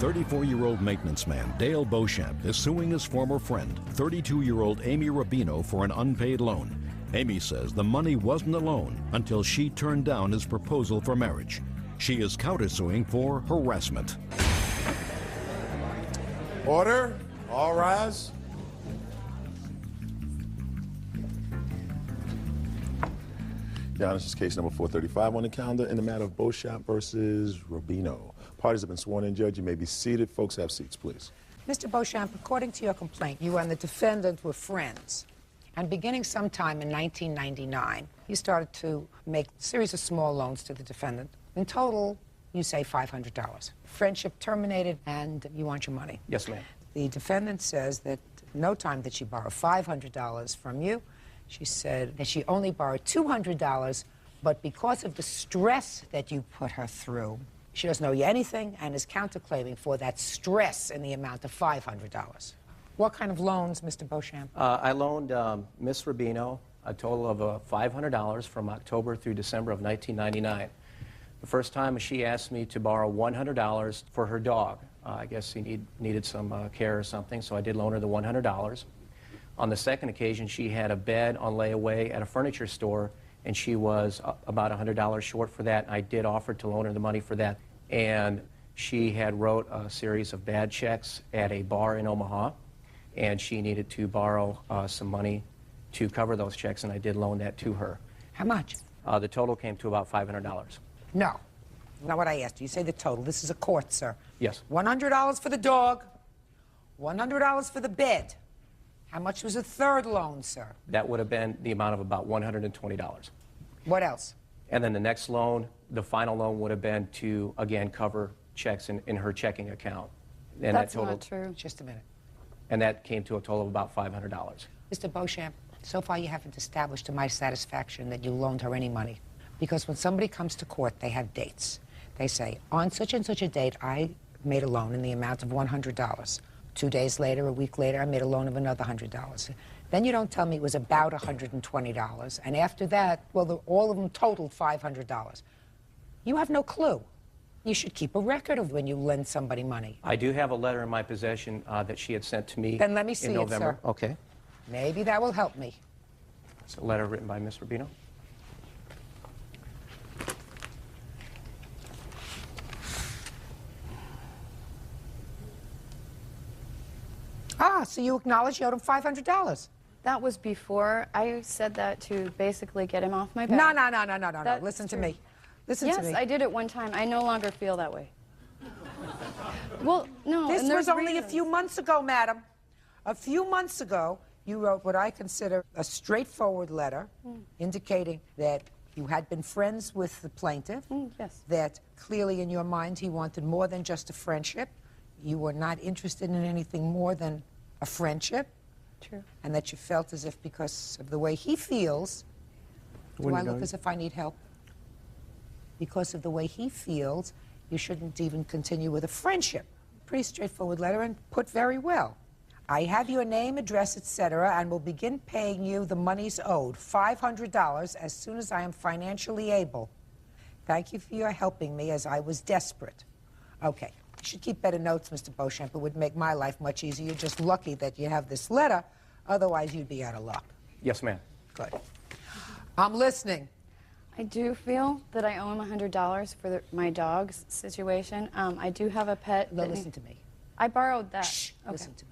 34-year-old maintenance man Dale Beauchamp is suing his former friend, 32-year-old Amy Rubino, for an unpaid loan. Amy says the money wasn't a loan until she turned down his proposal for marriage. She is countersuing for harassment. Order. All rise. Your Honor, this is case number 435 on the calendar in the matter of Beauchamp versus Rubino. Parties have been sworn in, Judge. You may be seated. Folks, have seats, please. Mr. Beauchamp, according to your complaint, you and the defendant were friends. And beginning sometime in 1999, you started to make a series of small loans to the defendant. In total, you say $500. Friendship terminated, and you want your money. Yes, ma'am. The defendant says that no time did she borrow $500 from you. She said that she only borrowed $200, but because of the stress that you put her through, she doesn't owe you anything and is counterclaiming for that stress in the amount of $500. What kind of loans, Mr. Beauchamp? I loaned Miss Rubino a total of $500 from October through December of 1999. The first time she asked me to borrow $100 for her dog. I guess he needed some care or something, so I did loan her the $100. On the second occasion, she had a bed on layaway at a furniture store, and she was about $100 short for that. I did offer to loan her the money for that. And she had wrote a series of bad checks at a bar in Omaha, and she needed to borrow some money to cover those checks, and I did loan that to her. How much? The total came to about $500. No. Not what I asked you. You say the total. This is a court, sir. Yes. $100 for the dog, $100 for the bed. How much was the third loan, sir? That would have been the amount of about $120. What else? And then the next loan, the final loan, would have been to, again, cover checks in her checking account. And That's that total, not true. Just a minute. And that came to a total of about $500. Mr. Beauchamp, so far you haven't established to my satisfaction that you loaned her any money. Because when somebody comes to court, they have dates. They say, on such and such a date, I made a loan in the amount of $100. 2 days later, a week later, I made a loan of another $100. Then you don't tell me it was about $120. And after that, well, all of them totaled $500. You have no clue. You should keep a record of when you lend somebody money. I do have a letter in my possession that she had sent to me Then let me see in November. it, sir. Okay. Maybe that will help me. It's a letter written by Miss Rubino. Ah, so you acknowledge you owed him $500. That was before. I said that to basically get him off my back. No. That's Listen to true. me. Listen Yes, to me. I did it one time. I no longer feel that way. Well, no, This and was there's only a reasons. few months ago, madam. A few months ago, you wrote what I consider a straightforward letter indicating that you had been friends with the plaintiff, yes. that clearly in your mind he wanted more than just a friendship. You were not interested in anything more than a friendship. True. And that you felt as if because of the way he feels, do I look as if I need help? Because of the way he feels, you shouldn't even continue with a friendship. Pretty straightforward letter and put very well. I have your name, address, etc., and will begin paying you the monies owed, $500, as soon as I am financially able. Thank you for your helping me as I was desperate. Okay. You should keep better notes, Mr. Beauchamp. It would make my life much easier. You're just lucky that you have this letter. Otherwise, you'd be out of luck. Yes, ma'am. Good. I'm listening. I do feel that I owe him $100 for my dog's situation. I do have a pet. No, listen to me. I borrowed that. Shh, Okay. listen to me.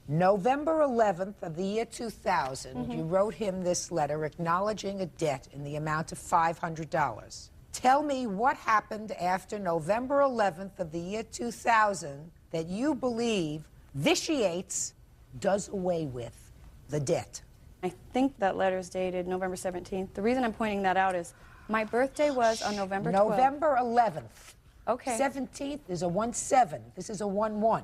November 11th of the year 2000, you wrote him this letter acknowledging a debt in the amount of $500. Tell me what happened after November 11th of the year 2000 that you believe vitiates, does away with the debt. I think that letter is dated November 17th. The reason I'm pointing that out is my birthday was on November 12th. November 11th. Okay. 17th is a 1-7. This is a 1-1.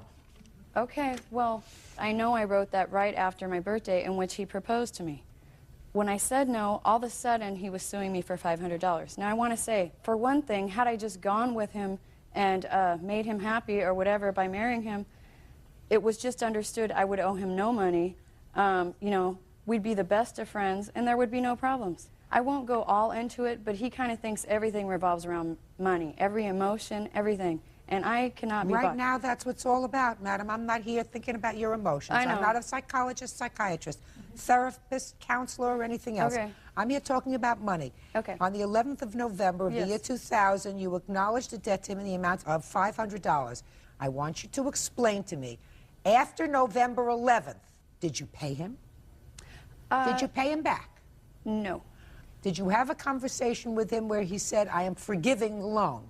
Okay, well, I know I wrote that right after my birthday in which he proposed to me. When I said no, all of a sudden he was suing me for $500. Now I want to say, for one thing, had I just gone with him and made him happy or whatever by marrying him, it was just understood I would owe him no money. You know, we'd be the best of friends and there would be no problems. I won't go all into it, but he kind of thinks everything revolves around money, every emotion, everything. and I cannot be Right bought. now, that's what it's all about, madam. I'm not here thinking about your emotions. I know. I'm not a psychologist, psychiatrist, therapist, counselor, or anything else. Okay. I'm here talking about money. Okay. On the 11th of November of the Yes. year 2000, you acknowledged a debt to him in the amount of $500. I want you to explain to me, after November 11th, did you pay him? Did you pay him back? No. Did you have a conversation with him where he said, I am forgiving the loan?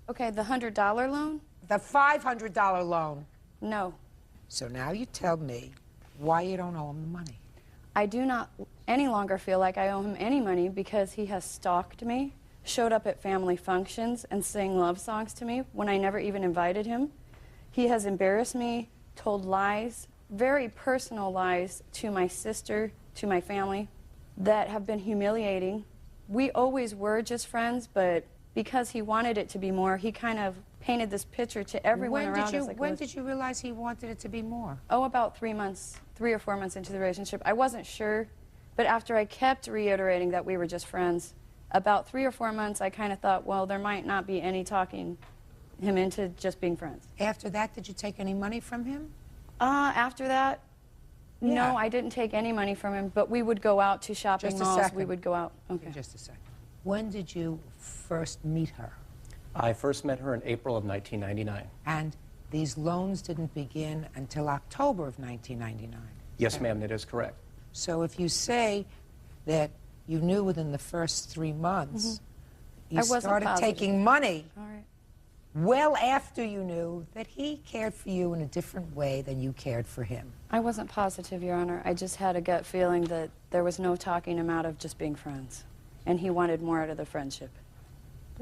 Okay, the $100 loan? The $500 loan. No. So now you tell me why you don't owe him the money. I do not any longer feel like I owe him any money because he has stalked me, showed up at family functions, and sang love songs to me when I never even invited him. He has embarrassed me, told lies, very personal lies to my sister, to my family, that have been humiliating. We always were just friends, but because he wanted it to be more, he kind of painted this picture to everyone around us. Like When did you realize he wanted it to be more? Oh, about 3 months, 3 or 4 months into the relationship. I wasn't sure, but after I kept reiterating that we were just friends, about 3 or 4 months, I kind of thought, well, there might not be any talking him into just being friends. After that, did you take any money from him? After that, Yeah. no, I didn't take any money from him, but we would go out to shopping Just a malls. second. We would go out. Okay. Just a second. When did you first meet her? I first met her in April of 1999. And these loans didn't begin until October of 1999. Yes, ma'am, that is correct. So if you say that you knew within the first 3 months, you I wasn't started positive. taking money All right. well after you knew that he cared for you in a different way than you cared for him. I wasn't positive, Your Honor. I just had a gut feeling that there was no talking him out of just being friends, and he wanted more out of the friendship.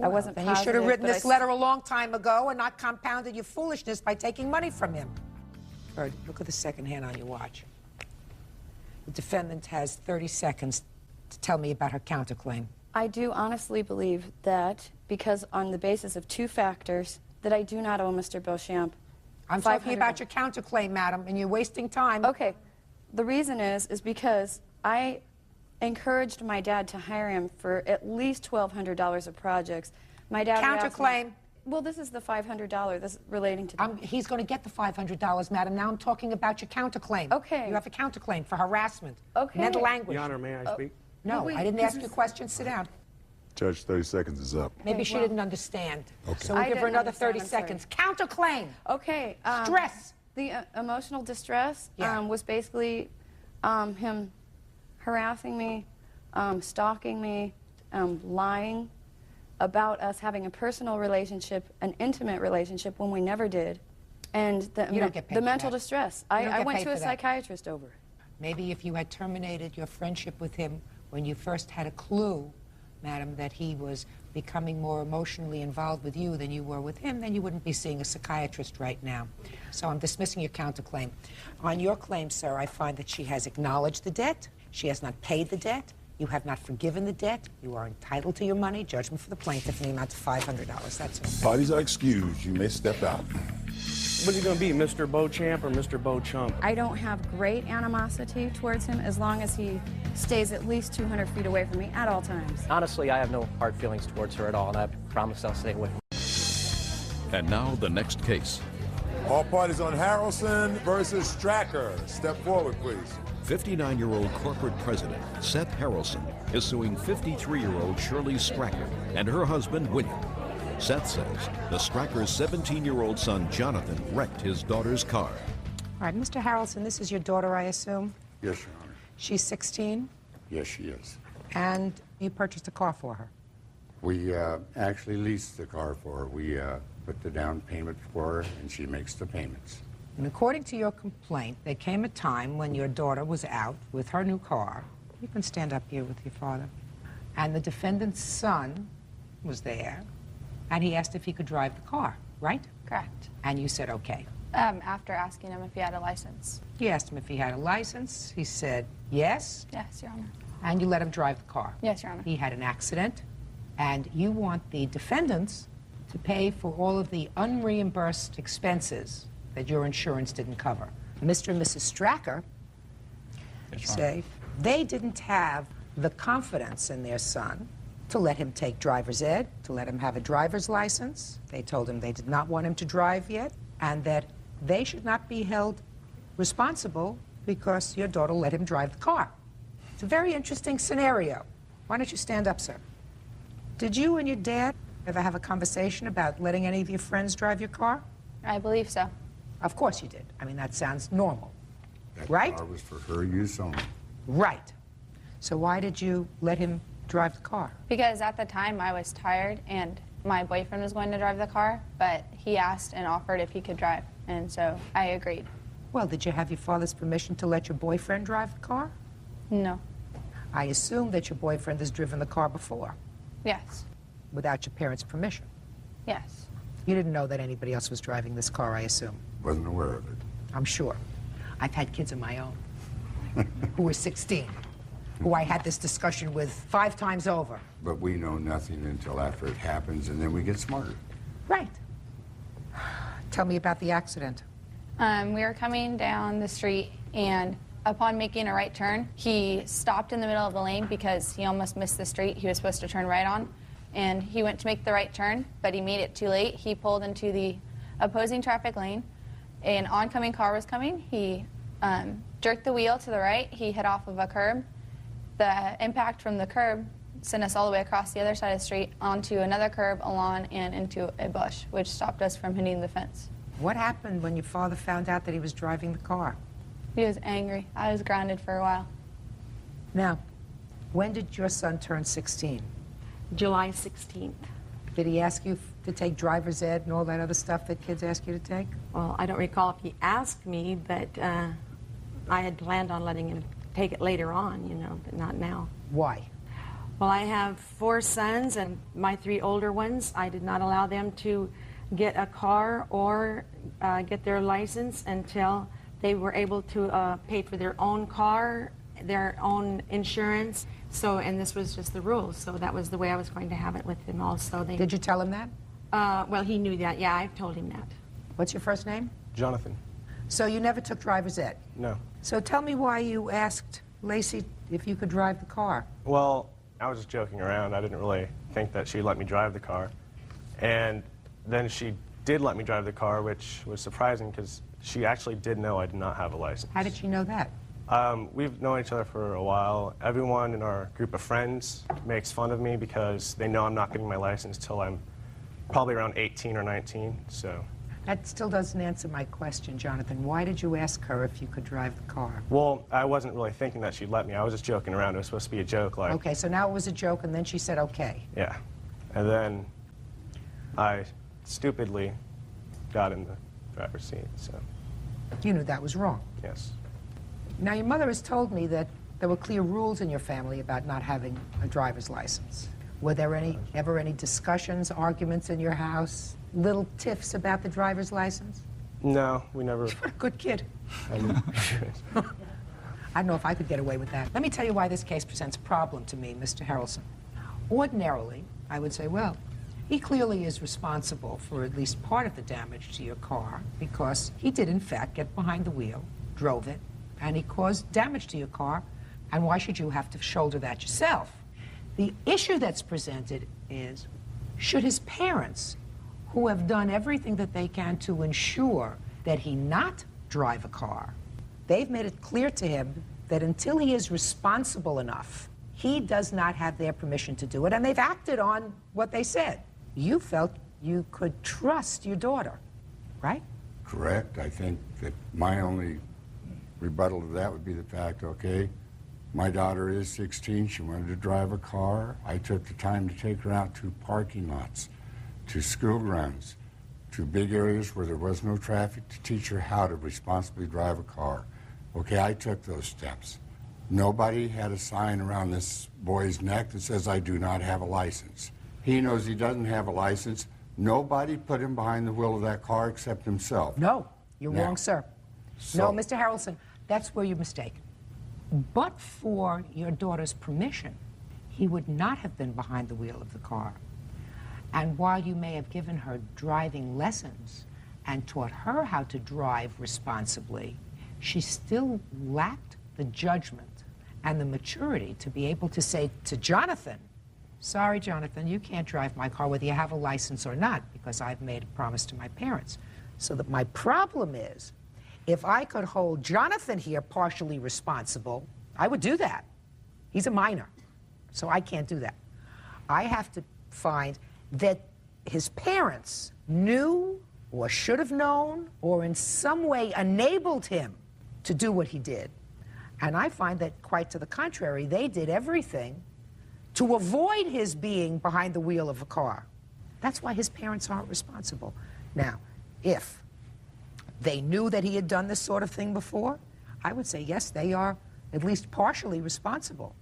I wasn't Then positive. you should have written but this letter a long time ago and not compounded your foolishness by taking money from him. Bird, look at the second hand on your watch. The defendant has 30 seconds to tell me about her counterclaim. I do honestly believe that because on the basis of 2 factors that I do not owe Mr. Beauchamp. I'm talking $500. about your counterclaim, madam, and you're wasting time. Okay. The reason is because I encouraged my dad to hire him for at least $1,200 of projects. My dad would ask me- Counterclaim. Well, this is the $500. This is relating to. He's going to get the $500, madam. Now I'm talking about your counterclaim. Okay. You have a counterclaim for harassment. Okay. Mental language. Your Honor, may I speak? No, wait, I didn't this ask you is- questions. Sit down. Judge, 30 seconds is up. Maybe she well- didn't understand. Okay. So we'll I give her didn't another 30 understand, I'm seconds. Counterclaim. Okay. Stress. The emotional distress Yeah. was basically him harassing me, stalking me, lying about us having a personal relationship, an intimate relationship when we never did, and You don't get paid the for mental that. distress. You don't I get went paid to a for that. psychiatrist over it. Maybe if you had terminated your friendship with him when you first had a clue, madam, that he was becoming more emotionally involved with you than you were with him, then you wouldn't be seeing a psychiatrist right now. So I'm dismissing your counterclaim. On your claim, sir, I find that she has acknowledged the debt. She has not paid the debt. You have not forgiven the debt. You are entitled to your money. Judgment for the plaintiff in the amount of $500. That's all. Parties are excused. You may step out. What's he going to be, Mr. Beauchamp or Mr. Beauchamp? I don't have great animosity towards him as long as he stays at least 200 feet away from me at all times. Honestly, I have no hard feelings towards her at all, and I promise I'll stay away from her. And now the next case. All parties on Harrelson versus Stracker. Step forward, please. 59-year-old corporate president Seth Harrelson is suing 53-year-old Shirley Stracker and her husband William. Seth says the Strackers' 17-year-old son Jonathan wrecked his daughter's car. All right, Mr. Harrelson, this is your daughter, I assume? Yes, Your Honor. She's 16, Yes, she is. and you purchased a car for her. We actually leased the car for her. We put the down payment for her, and she makes the payments. And according to your complaint, there came a time when your daughter was out with her new car. You can stand up here with your father. And the defendant's son was there, and he asked if he could drive the car, right? Correct. And you said okay. After asking him if he had a license. You asked him if he had a license. He said yes, Yes, Your Honor. and you let him drive the car. Yes, Your Honor. He had an accident, and you want the defendants to pay for all of the unreimbursed expenses that your insurance didn't cover. Mr. and Mrs. Stracker say they didn't have the confidence in their son to let him take driver's ed, to let him have a driver's license. They told him they did not want him to drive yet, and that they should not be held responsible because your daughter let him drive the car. It's a very interesting scenario. Why don't you stand up, sir? Did you and your dad ever have a conversation about letting any of your friends drive your car? I believe so. Of course you did. I mean, that sounds normal. That Right? car was for her use only. Right. So why did you let him drive the car? Because at the time I was tired and my boyfriend was going to drive the car, but he asked and offered if he could drive, and so I agreed. Well, did you have your father's permission to let your boyfriend drive the car? No. I assume that your boyfriend has driven the car before, Yes. without your parents' permission. Yes. You didn't know that anybody else was driving this car, I assume. Wasn't aware of it. I'm sure. I've had kids of my own who were 16, who I had this discussion with 5 times over. But we know nothing until after it happens, and then we get smarter. Right. Tell me about the accident. We were coming down the street, and upon making a right turn, he stopped in the middle of the lane because he almost missed the street he was supposed to turn right on. And he went to make the right turn, but he made it too late. He pulled into the opposing traffic lane. An oncoming car was coming. He jerked the wheel to the right. He hit off of a curb. The impact from the curb sent us all the way across the other side of the street onto another curb, a lawn, and into a bush, which stopped us from hitting the fence. What happened when your father found out that he was driving the car? He was angry. I was grounded for a while. Now, when did your son turn 16? July 16th. Did he ask you to take driver's ed and all that other stuff that kids ask you to take? Well, I don't recall if he asked me, but I had planned on letting him take it later on, you know, but not now. Why? Well, I have 4 sons, and my 3 older ones, I did not allow them to get a car or get their license until they were able to pay for their own car, their own insurance. So, and this was just the rules, so that was the way I was going to have it with them also. Did you tell him that? Well, he knew that. Yeah, I've told him that. What's your first name? Jonathan. So you never took driver's ed? No. So tell me why you asked Lacey if you could drive the car. Well, I was just joking around. I didn't really think that she'd let me drive the car. And then she did let me drive the car, which was surprising because she actually did know I did not have a license. How did she know that? We've known each other for a while. Everyone in our group of friends makes fun of me because they know I'm not getting my license till I'm probably around 18 or 19, so. That still doesn't answer my question, Jonathan. Why did you ask her if you could drive the car? Well, I wasn't really thinking that she'd let me. I was just joking around. It was supposed to be a joke, like. Okay, so now it was a joke, and then she said okay. Yeah. And then I stupidly got in the driver's seat, so. You knew that was wrong. Yes. Now, your mother has told me that there were clear rules in your family about not having a driver's license. Were there ever any discussions, arguments in your house, little tiffs about the driver's license? No, we never. What a good kid. I mean, I don't know if I could get away with that. Let me tell you why this case presents a problem to me, Mr. Harrelson. Ordinarily, I would say, well, he clearly is responsible for at least part of the damage to your car because he did, in fact, get behind the wheel, drove it, and he caused damage to your car, and why should you have to shoulder that yourself? The issue that's presented is, should his parents, who have done everything that they can to ensure that he not drive a car, they've made it clear to him that until he is responsible enough, he does not have their permission to do it, and they've acted on what they said. You felt you could trust your daughter, right? Correct. I think that my only rebuttal to that would be the fact, okay, my daughter is 16. She wanted to drive a car. I took the time to take her out to parking lots, to school grounds, to big areas where there was no traffic to teach her how to responsibly drive a car. Okay, I took those steps. Nobody had a sign around this boy's neck that says, I do not have a license. He knows he doesn't have a license. Nobody put him behind the wheel of that car except himself. No, you're Now, wrong, sir. so- No, Mr. Harrelson, that's where you're mistaken. But for your daughter's permission, he would not have been behind the wheel of the car. And while you may have given her driving lessons and taught her how to drive responsibly, she still lacked the judgment and the maturity to be able to say to Jonathan, sorry, Jonathan, you can't drive my car whether you have a license or not because I've made a promise to my parents. So that my problem is, if I could hold Jonathan here partially responsible, I would do that. He's a minor, so I can't do that. I have to find that his parents knew or should have known or in some way enabled him to do what he did. And I find that quite to the contrary, they did everything to avoid his being behind the wheel of a car. That's why his parents aren't responsible. Now, if they knew that he had done this sort of thing before, I would say, yes, they are at least partially responsible.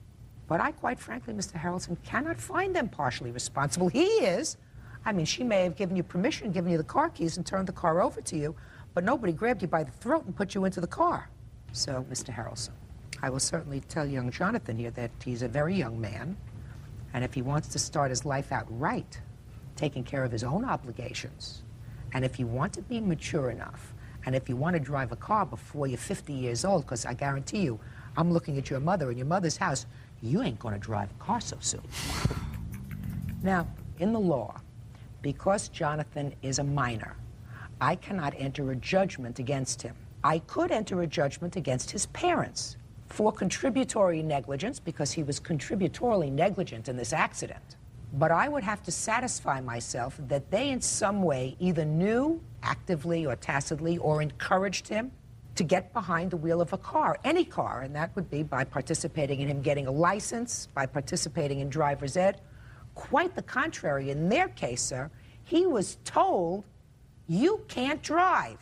But I, quite frankly, Mr. Harrelson, cannot find them partially responsible. He is. I mean, she may have given you permission, given you the car keys and turned the car over to you, but nobody grabbed you by the throat and put you into the car. So, Mr. Harrelson, I will certainly tell young Jonathan here that he's a very young man, and if he wants to start his life out right, taking care of his own obligations, and if you want to be mature enough, and if you want to drive a car before you're 50 years old, because I guarantee you, I'm looking at your mother in your mother's house, you ain't going to drive a car so soon. Now, in the law, because Jonathan is a minor, I cannot enter a judgment against him. I could enter a judgment against his parents for contributory negligence, because he was contributorily negligent in this accident. But I would have to satisfy myself that they in some way either knew, actively or tacitly, or encouraged him to get behind the wheel of a car, any car, and that would be by participating in him getting a license, by participating in driver's ed. Quite the contrary. In their case, sir, he was told, you can't drive.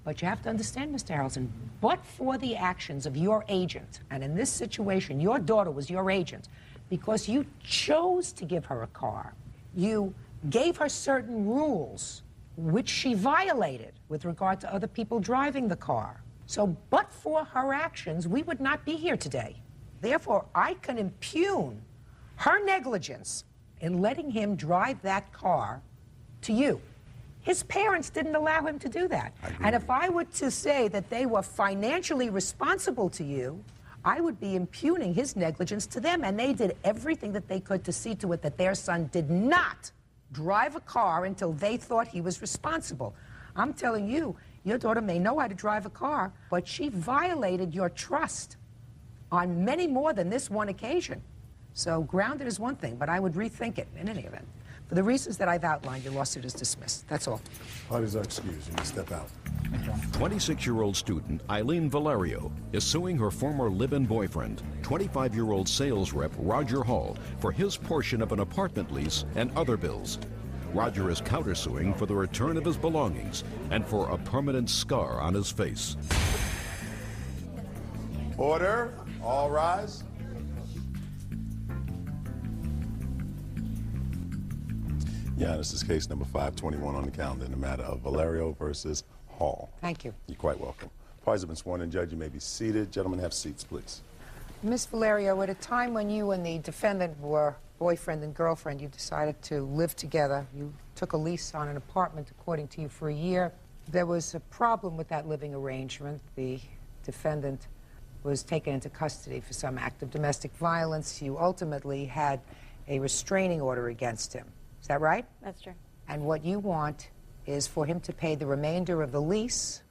But you have to understand, Mr. Harrelson, but for the actions of your agent, and in this situation, your daughter was your agent, because you chose to give her a car. You gave her certain rules, which she violated with regard to other people driving the car. So, but for her actions, we would not be here today. Therefore, I can impugn her negligence in letting him drive that car to you. His parents didn't allow him to do that. And if I were to say that they were financially responsible to you, I would be impugning his negligence to them. And they did everything that they could to see to it that their son did not drive a car until they thought he was responsible. I'm telling you, your daughter may know how to drive a car, but she violated your trust on many more than this one occasion. So grounded is one thing, but I would rethink it in any event. For the reasons that I've outlined, your lawsuit is dismissed. That's all. Parties are excused. You may step out. 26-year-old student Eileen Valerio is suing her former live-in boyfriend, 25-year-old sales rep Roger Hall, for his portion of an apartment lease and other bills. Roger is countersuing for the return of his belongings and for a permanent scar on his face. Order. All rise. Yeah, this is case number 521 on the calendar in the matter of Valerio versus Hall. Thank you. You're quite welcome. Parties have been sworn in. Judge, you may be seated. Gentlemen, have seats, please. Miss Valerio, at a time when you and the defendant were boyfriend and girlfriend, you decided to live together. You took a lease on an apartment, according to you, for a year. There was a problem with that living arrangement. The defendant was taken into custody for some act of domestic violence. You ultimately had a restraining order against him. Is that right? That's true. And what you want is for him to pay the remainder of the lease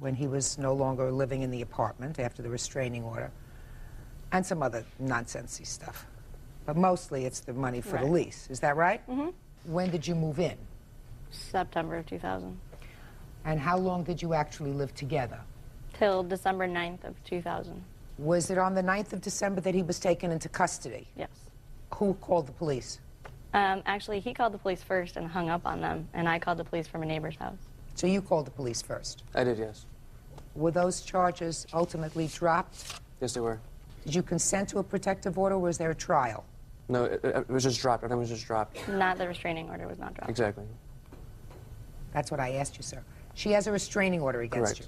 when he was no longer living in the apartment after the restraining order, and some other nonsensy stuff. But mostly it's the money for the lease. Is that right? Mm-hmm. When did you move in? September of 2000. And how long did you actually live together? Till December 9th of 2000. Was it on the 9th of December that he was taken into custody? Yes. Who called the police? Actually, he called the police first and hung up on them, and I called the police from a neighbor's house. So you called the police first? I did, yes. Were those charges ultimately dropped? Yes, they were. Did you consent to a protective order, or was there a trial? No, it was just dropped. Everything was just dropped. Not the restraining order was not dropped. Exactly. That's what I asked you, sir. She has a restraining order against you.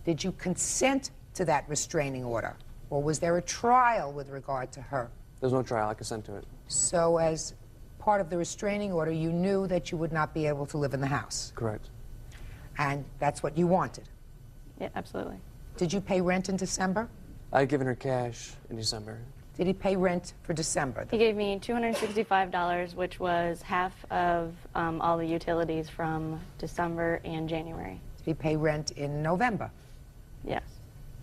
Did you consent to that restraining order, or was there a trial with regard to her? There's no trial. I consent to it. So as part of the restraining order, you knew that you would not be able to live in the house? Correct. And that's what you wanted? Yeah, absolutely. Did you pay rent in December? I had given her cash in December. Did he pay rent for December? He gave me $265, which was half of all the utilities from December and January. Did he pay rent in November? Yes.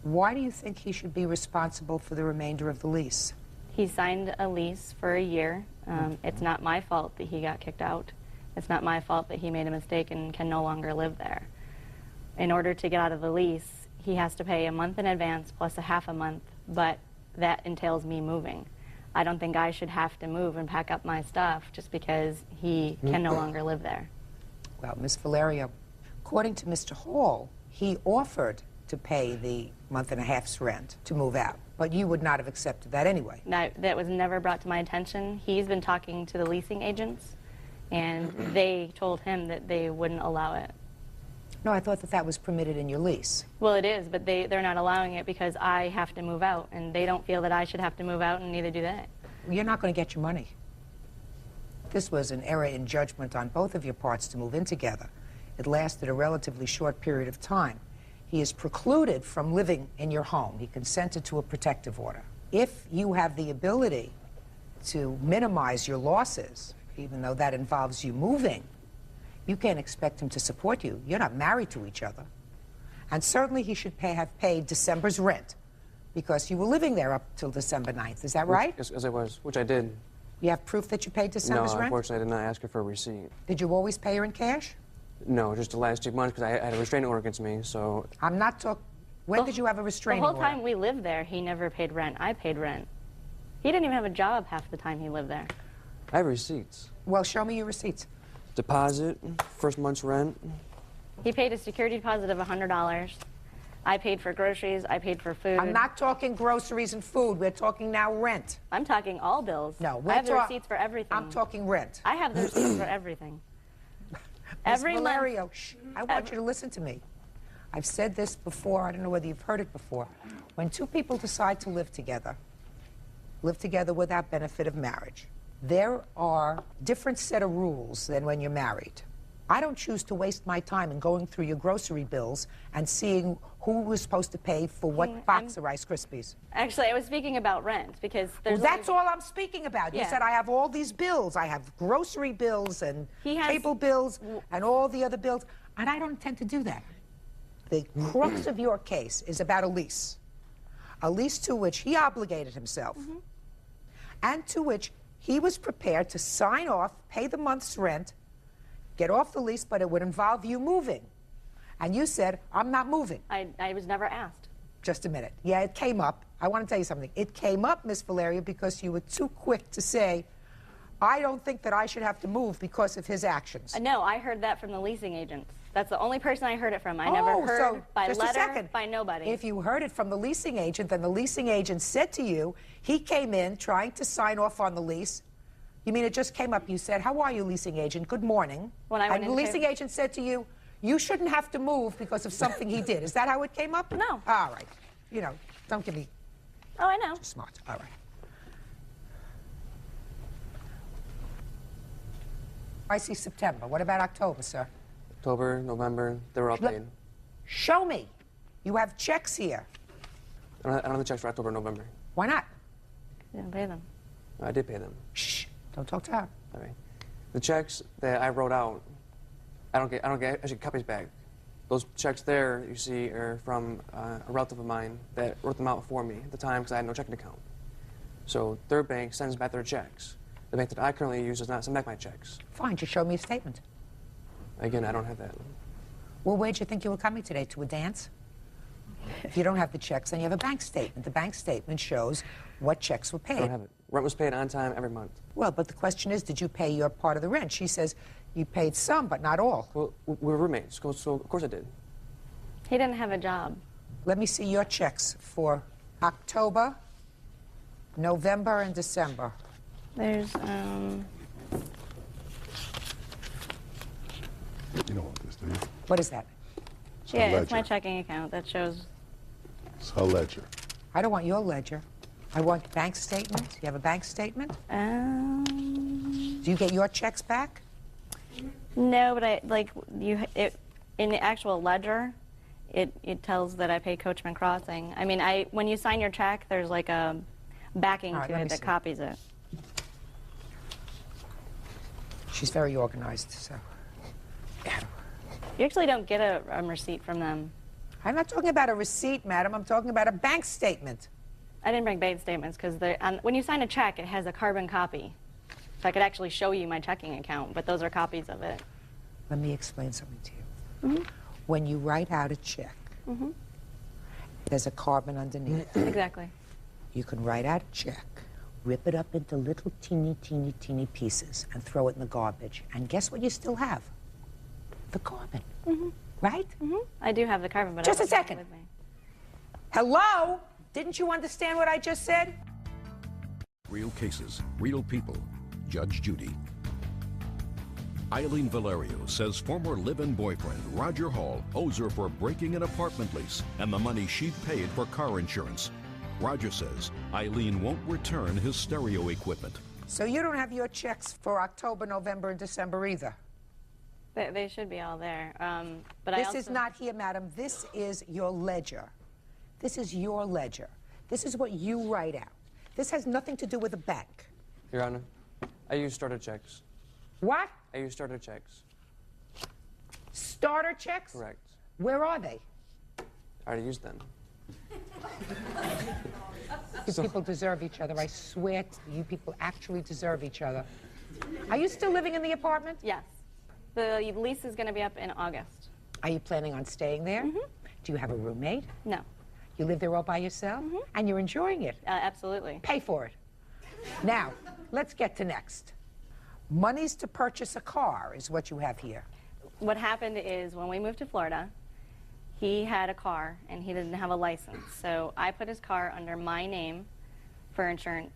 Why do you think he should be responsible for the remainder of the lease? He signed a lease for a year. It's not my fault that he got kicked out. It's not my fault that he made a mistake and can no longer live there. In order to get out of the lease, he has to pay a month in advance plus a half a month, but that entails me moving. I don't think I should have to move and pack up my stuff just because he can no longer live there. Well, Ms. Valerio, according to Mr. Hall, he offered to pay the month and a half's rent to move out, but you would not have accepted that anyway. That was never brought to my attention. He's been talking to the leasing agents, and they told him that they wouldn't allow it. No, I thought that that was permitted in your lease. Well, it is, but they're not allowing it because I have to move out, and they don't feel that I should have to move out, and neither do they. You're not going to get your money. This was an error in judgment on both of your parts to move in together. It lasted a relatively short period of time. He is precluded from living in your home. He consented to a protective order. If you have the ability to minimize your losses, even though that involves you moving, you can't expect him to support you. You're not married to each other. And certainly he should have paid December's rent because you were living there up till December 9th. Is that right? Yes, I was, which I did. You have proof that you paid December's No, rent? unfortunately, I did not ask her for a receipt. Did you always pay her in cash? No, just the last 2 months because I had a restraining order against me, so... I'm not talking... When did you have a restraining order? The whole time we lived there, he never paid rent. I paid rent. He didn't even have a job half the time he lived there. I have receipts. Well, show me your receipts. Deposit, first month's rent. He paid a security deposit of $100. I paid for groceries. I paid for food. I'm not talking groceries and food. We're talking now rent. I'm talking all bills. No, I have the receipts for everything. I'm talking rent. I have the receipts for everything. Every Valerio, I want you to listen to me. I've said this before. I don't know whether you've heard it before. When two people decide to live together without benefit of marriage, there are different set of rules than when you're married. I don't choose to waste my time in going through your grocery bills and seeing who was supposed to pay for what box of Rice Krispies. Actually, I was speaking about rent because there's... Well, that's all I'm speaking about. You said I have all these bills. I have grocery bills and cable bills and all the other bills, and I don't intend to do that. The crux of your case is about a lease to which he obligated himself, and to which he was prepared to sign off, pay the month's rent, get off the lease, but it would involve you moving. And you said, I'm not moving. I was never asked. Just a minute. Yeah, it came up. I want to tell you something. It came up, Miss Valeria, because you were too quick to say, I don't think that I should have to move because of his actions. No, I heard that from the leasing agents. That's the only person I heard it from. I never heard by letter, by nobody. If you heard it from the leasing agent, then the leasing agent said to you, he came in trying to sign off on the lease. You mean it just came up, you said, how are you, leasing agent? Good morning. And the leasing agent said to you, you shouldn't have to move because of something he did. Is that how it came up? No. All right. You know, don't give me... Oh, I know. Too smart. All right. I see September. What about October, sir? October, November, they were all paid. Show me. You have checks here. I don't have the checks for October and November. Why not? You didn't pay them. I did pay them. Shh. Don't talk to her. All right. The checks that I wrote out, I don't get actually copies back. Those checks there, you see, are from a relative of mine that wrote them out for me at the time because I had no checking account. So their bank sends back their checks. The bank that I currently use does not send back my checks. Fine, just show me a statement. Again, I don't have that. Well, where'd you think you were coming today? To a dance? If you don't have the checks, then you have a bank statement. The bank statement shows what checks were paid. I don't have it. Rent was paid on time every month. Well, but the question is, did you pay your part of the rent? She says you paid some, but not all. Well, we were roommates, so of course I did. He didn't have a job. Let me see your checks for October, November, and December. There's, You don't want this, do you? What is that? It's her yeah, ledger. it's my checking account that shows. It's her ledger. I don't want your ledger. I want bank statements. You have a bank statement? Do you get your checks back? No, but in the actual ledger, it tells that I pay Coachman Crossing. I mean, when you sign your check, there's like a backing All right, to let me it that see. copies it. She's very organized, so. You actually don't get a receipt from them. I'm not talking about a receipt, madam. I'm talking about a bank statement. I didn't bring bank statements because when you sign a check, it has a carbon copy. So I could actually show you my checking account, but those are copies of it. Let me explain something to you. When you write out a check, there's a carbon underneath. Exactly. You can write out a check, rip it up into little teeny, teeny, teeny pieces, and throw it in the garbage. And guess what you still have? The carbon. Right? I do have the carbon, but Just I a don't have it second. with me. Hello? Didn't you understand what I just said? Real cases, real people. Judge Judy. Eileen Valerio says former live-in boyfriend Roger Hall owes her for breaking an apartment lease and the money she'd paid for car insurance. Roger says Eileen won't return his stereo equipment. So you don't have your checks for October, November, and December either? They should be all there. But This is not here, madam. This is your ledger. This is your ledger. This is what you write out. This has nothing to do with a bank. Your Honor, I use starter checks. What? I use starter checks. Starter checks? Correct. Where are they? I already used them. You people deserve each other. I swear to you, you people actually deserve each other. Are you still living in the apartment? Yes. The lease is going to be up in August. Are you planning on staying there? Do you have a roommate? No. You live there all by yourself? And you're enjoying it? Absolutely. Pay for it. Now, let's get to next. Monies to purchase a car is what you have here. What happened is when we moved to Florida, he had a car and he didn't have a license. So I put his car under my name for insurance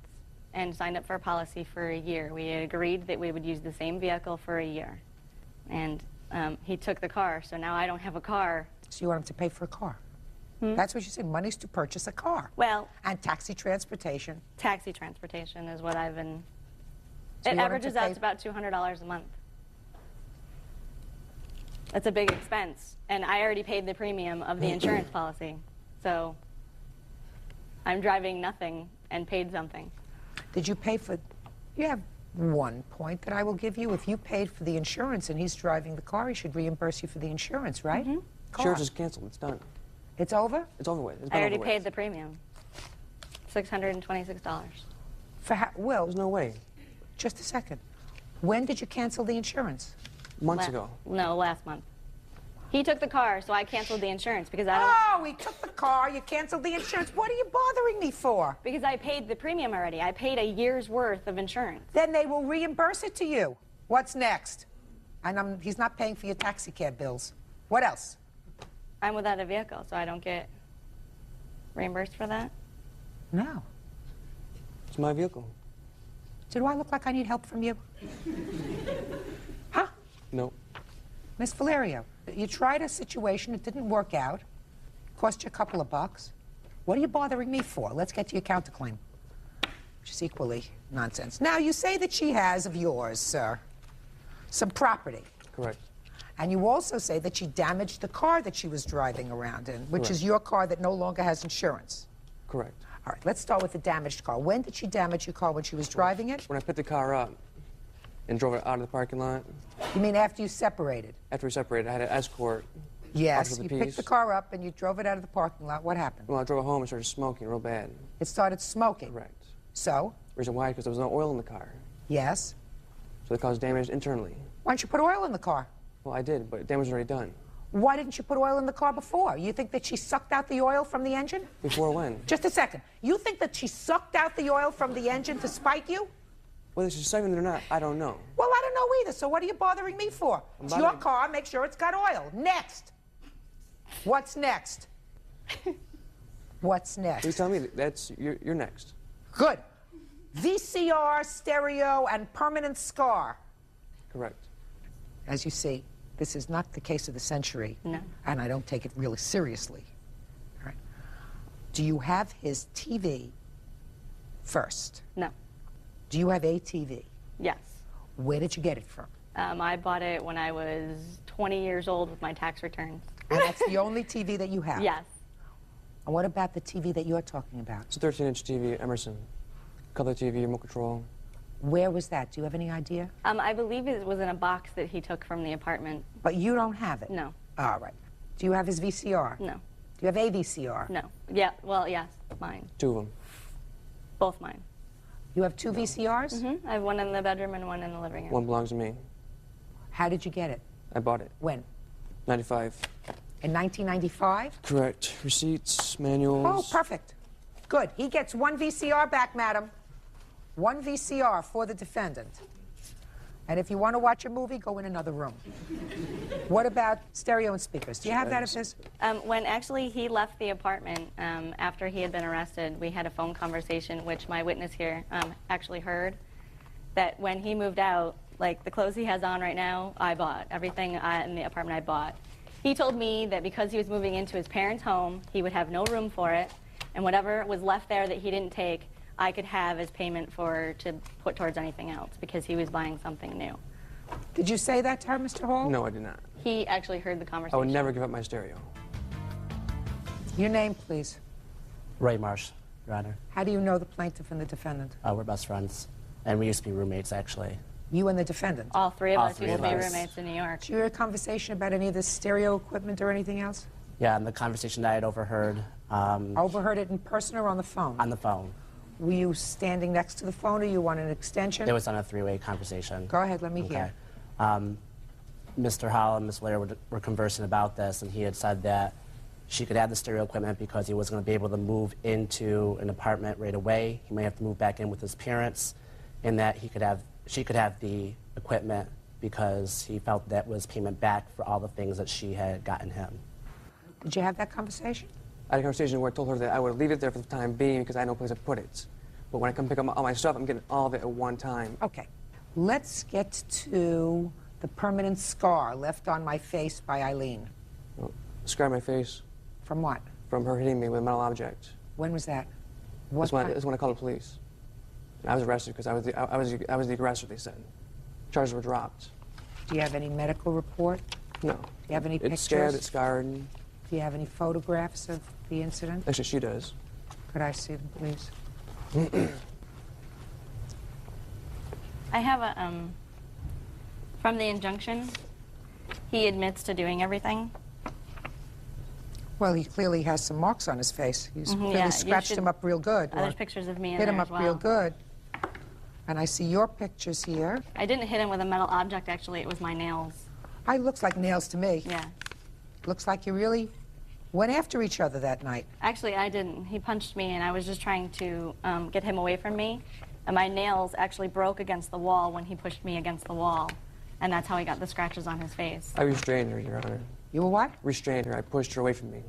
and signed up for a policy for a year. We had agreed that we would use the same vehicle for a year. And he took the car, so now I don't have a car. So you want him to pay for a car? That's what you said, monies to purchase a car. Well, And taxi transportation. taxi transportation is what I've been... So it you want him averages to out pay- to about $200 a month. That's a big expense. And I already paid the premium of the insurance policy. So I'm driving nothing and paid something. Did you pay for... You have one point that I will give you. If you paid for the insurance and he's driving the car, he should reimburse you for the insurance, right? Car. Insurance is canceled. It's done. It's over? It's over with. It's I been already over paid with. the premium. $626. For how... Well, There's no way. just a second. When did you cancel the insurance? Months ago. No, last month. He took the car, so I canceled the insurance because I don't... Oh, he took the car, you canceled the insurance. What are you bothering me for? Because I paid the premium already. I paid a year's worth of insurance. Then they will reimburse it to you. What's next? And he's not paying for your taxi cab bills. What else? I'm without a vehicle, so I don't get reimbursed for that. No. It's my vehicle. So do I look like I need help from you? Huh? No. Miss Valerio, you tried a situation, it didn't work out, cost you a couple of bucks. What are you bothering me for? Let's get to your counterclaim, which is equally nonsense. Now, you say that she has of yours, sir, some property. Correct. And you also say that she damaged the car that she was driving around in, which is your car that no longer has insurance. Correct. All right, let's start with the damaged car. When did she damage your car? When she was driving it? When I picked the car up and drove it out of the parking lot, You mean after you separated? after we separated, I had to escort. Yes, After you the picked piece. the car up and you drove it out of the parking lot. What happened? Well, I drove it home and started smoking real bad. It started smoking. Correct. So? Reason why? Because there was no oil in the car. Yes. So it caused damage internally. Why didn't you put oil in the car? Well, I did, but damage was already done. Why didn't you put oil in the car before? You think that she sucked out the oil from the engine? Before when? Just a second. You think that she sucked out the oil from the engine to spite you? Whether she's saving it or not, I don't know. Well, I don't know either, so what are you bothering me for? It's your car, make sure it's got oil. Next. What's next? What's next? You tell me. That's you're next. Good. VCR, stereo, and permanent scar. Correct. As you see, this is not the case of the century. No. And I don't take it really seriously. All right. Do you have his TV first? No. Do you have a TV? Yes. Where did you get it from? I bought it when I was 20 years old with my tax returns. And that's the only TV that you have? Yes. And what about the TV that you're talking about? It's a 13-inch TV, Emerson. Color TV, remote control. Where was that? Do you have any idea? I believe it was in a box that he took from the apartment. But you don't have it? No. All right. Do you have his VCR? No. Do you have a VCR? No. Yeah, well, yes, mine. 2 of them. Both mine. You have 2 VCRs? I have one in the bedroom and one in the living room. One belongs to me. How did you get it? I bought it. When? 95. In 1995? Correct. Receipts, manuals. Oh, perfect. Good. He gets 1 VCR back, madam. 1 VCR for the defendant. And if you want to watch a movie, go in another room. What about stereo and speakers? Do you have that of his? When actually he left the apartment after he had been arrested, we had a phone conversation, which my witness here actually heard, that when he moved out, like the clothes he has on right now, I bought. Everything in the apartment I bought. He told me that because he was moving into his parents' home, he would have no room for it, and whatever was left there that he didn't take, I could have as payment to put towards anything else because he was buying something new. Did you say that to her, Mr. Hall? No, I did not. He actually heard the conversation. I would never give up my stereo. Your name, please. Ray Marsh, Your Honor. How do you know the plaintiff and the defendant? We're best friends, and we used to be roommates, actually. You and the defendant? All three of All us three used to of be us. roommates in New York. Did you hear a conversation about any of the stereo equipment or anything else? Yeah, and the conversation that I had overheard. Overheard it in person or on the phone? On the phone. Were you standing next to the phone or you want an extension? It was on a three-way conversation. Go ahead, let me hear. Mr. Hall and Ms. Blair were conversing about this, and he had said that she could have the stereo equipment because he was going to be able to move into an apartment right away. He may have to move back in with his parents, and that she could have the equipment because he felt that was payment back for all the things that she had gotten him. Did you have that conversation? I had a conversation where I told her that I would leave it there for the time being because I had no place to put it. But when I come pick up all my stuff, I'm getting all of it at one time. Okay. Let's get to the permanent scar left on my face by Eileen. Scar on my face. From what? From her hitting me with a metal object. When was that? That's when I called the police. And I was arrested because I was the aggressor, they said. Charges were dropped. Do you have any medical report? No. Do you have any pictures? It's scared, it's scarred. Do you have any photographs of the incident? Actually, she does. Could I see them, please? I have a, from the injunction, he admits to doing everything. Well, he clearly has some marks on his face. He's clearly yeah, scratched him up real good. There's pictures of me in hit there him as up well. real good. And I see your pictures here. I didn't hit him with a metal object, actually. It was my nails. It looks like nails to me. Yeah. Looks like you really went after each other that night. Actually, I didn't. He punched me, and I was just trying to get him away from me. And my nails actually broke against the wall when he pushed me against the wall. And that's how he got the scratches on his face. I restrained her, Your Honor. You were what? Restrained her. I pushed her away from me.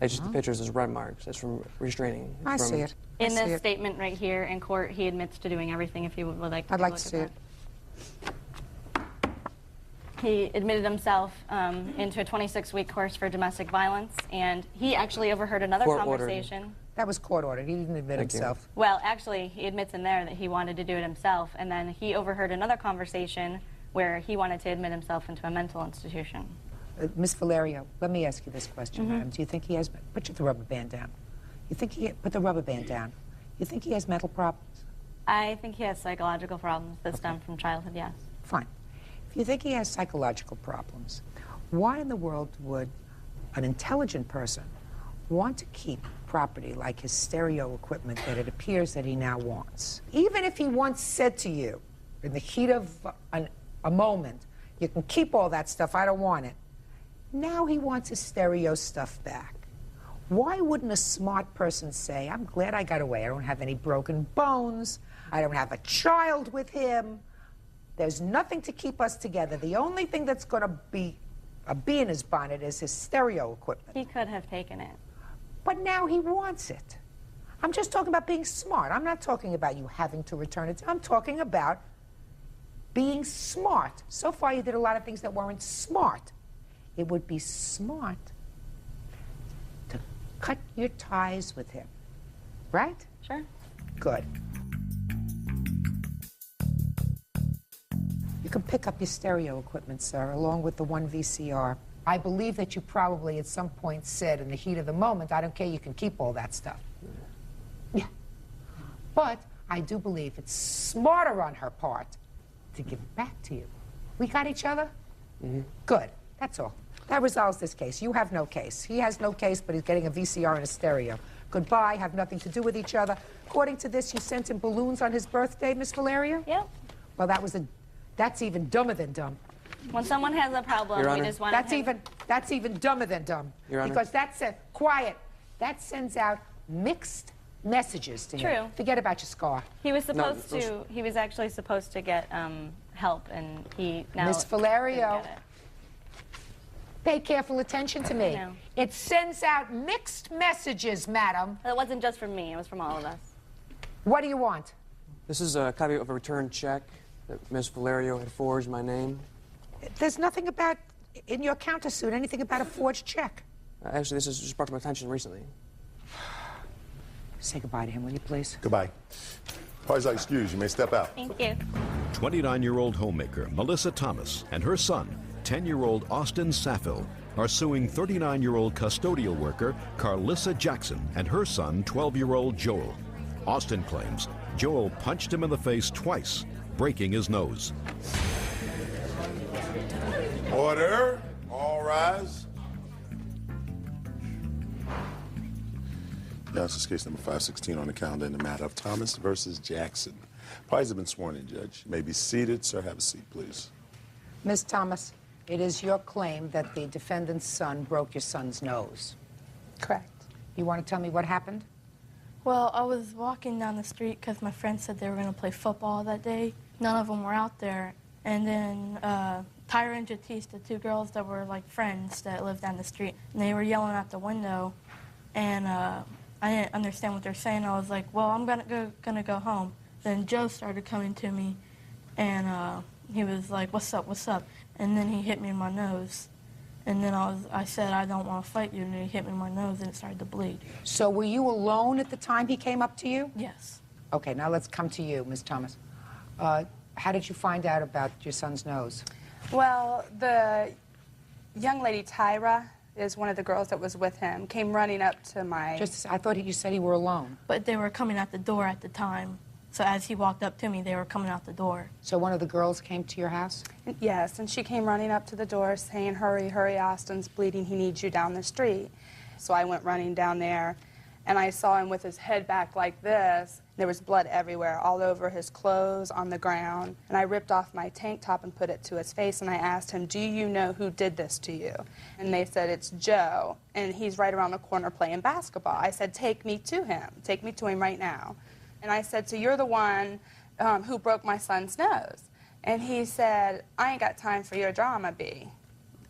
It's just the pictures, there's red marks. That's from restraining. I see it. In this statement right here in court, he admits to doing everything if you would like to I'd like look to at see it. He admitted himself into a 26-week course for domestic violence, and he actually overheard another conversation. That was court ordered. He didn't admit himself. Well, actually, he admits in there that he wanted to do it himself, and then he overheard another conversation where he wanted to admit himself into a mental institution. Ms. Valerio, let me ask you this question, madam. Do you think he has... Put the rubber band down. You think he... Put the rubber band down. You think he has mental problems? I think he has psychological problems that stem from childhood, yes. Fine. If you think he has psychological problems, why in the world would an intelligent person want to keep property like his stereo equipment that it appears that he now wants? Even if he once said to you, in the heat of a moment, you can keep all that stuff, I don't want it. Now he wants his stereo stuff back. Why wouldn't a smart person say, I'm glad I got away. I don't have any broken bones. I don't have a child with him. There's nothing to keep us together. The only thing that's going to be a bee in his bonnet is his stereo equipment. He could have taken it. But now he wants it. I'm just talking about being smart. I'm not talking about you having to return it. I'm talking about being smart. So far you did a lot of things that weren't smart. It would be smart to cut your ties with him. Right? Sure. Good. You can pick up your stereo equipment, sir, along with the 1 VCR. I believe that you probably at some point said in the heat of the moment, I don't care, you can keep all that stuff. Yeah. But I do believe it's smarter on her part to give it back to you. We got each other? Mm-hmm. Good. That's all. That resolves this case. You have no case. He has no case, but he's getting a VCR and a stereo. Goodbye, have nothing to do with each other. According to this, you sent him balloons on his birthday, Miss Valeria? Yep. Well, that's even dumber than dumb. When someone has a problem, Your we Honor. just want That's even dumber than dumb. Your Honor. Because quiet. That sends out mixed messages to him. True. Forget about your scar. He was supposed to. He was actually supposed to get help, and he now. Miss Valerio. didn't get it. Pay careful attention to me. I know. It sends out mixed messages, madam. It wasn't just from me. It was from all of us. What do you want? This is a copy of a returned check that Miss Valerio had forged my name. There's nothing about, in your countersuit, anything about a forged check. Actually, this has just brought to my attention recently. Say goodbye to him, will you, please? Goodbye. Parties are excused. You may step out. Thank you. 29-year-old homemaker Melissa Thomas and her son, 10-year-old Austin Saffil, are suing 39-year-old custodial worker Carlissa Jackson and her son, 12-year-old Joel. Austin claims Joel punched him in the face twice, breaking his nose. Order. All rise. Now, this is case number 516 on the calendar in the matter of Thomas versus Jackson. Parties have been sworn in, Judge. You may be seated. Sir, have a seat, please. Miss Thomas, it is your claim that the defendant's son broke your son's nose. Correct. You want to tell me what happened? Well, I was walking down the street because my friends said they were going to play football that day. None of them were out there. And then Tyra and Jatisse, the two girls that were like friends that lived down the street, and they were yelling out the window. And I didn't understand what they're saying. I was like, well, I'm gonna go home. Then Joe started coming to me, and he was like, what's up, what's up? And then he hit me in my nose. And then I said, I don't want to fight you, and then he hit me in my nose, and it started to bleed. So were you alone at the time he came up to you? Yes. Okay, now let's come to you, Miss Thomas. How did you find out about your son's nose? Well, the young lady, Tyra, is one of the girls that was with him, came running up to my... I thought you said you were alone. But they were coming out the door at the time. So as he walked up to me, they were coming out the door. So one of the girls came to your house? Yes, and she came running up to the door saying, hurry, hurry, Austin's bleeding, he needs you down the street. So I went running down there, and I saw him with his head back like this. There was blood everywhere, all over his clothes, on the ground. And I ripped off my tank top and put it to his face, and I asked him, do you know who did this to you? And they said, it's Joe, and he's right around the corner playing basketball. I said, take me to him. Take me to him right now. And I said, so you're the one who broke my son's nose. And he said, I ain't got time for your drama, B.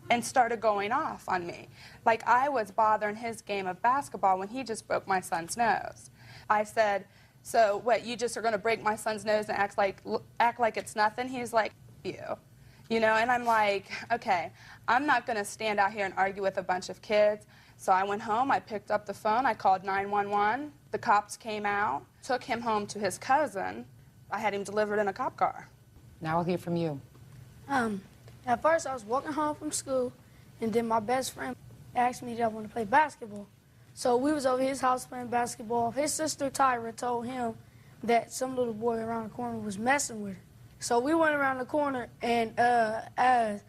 And started going off on me. Like I was bothering his game of basketball when he just broke my son's nose. I said, so what, you just are going to break my son's nose and act like it's nothing? He's like, you know, and I'm like, okay, I'm not going to stand out here and argue with a bunch of kids. So I went home, I picked up the phone, I called 911. The cops came out, took him home to his cousin. I had him delivered in a cop car. Now I'll hear from you. At first I was walking home from school, and then my best friend asked me did I want to play basketball. So we was over his house playing basketball. His sister Tyra told him that some little boy around the corner was messing with her. So we went around the corner, and as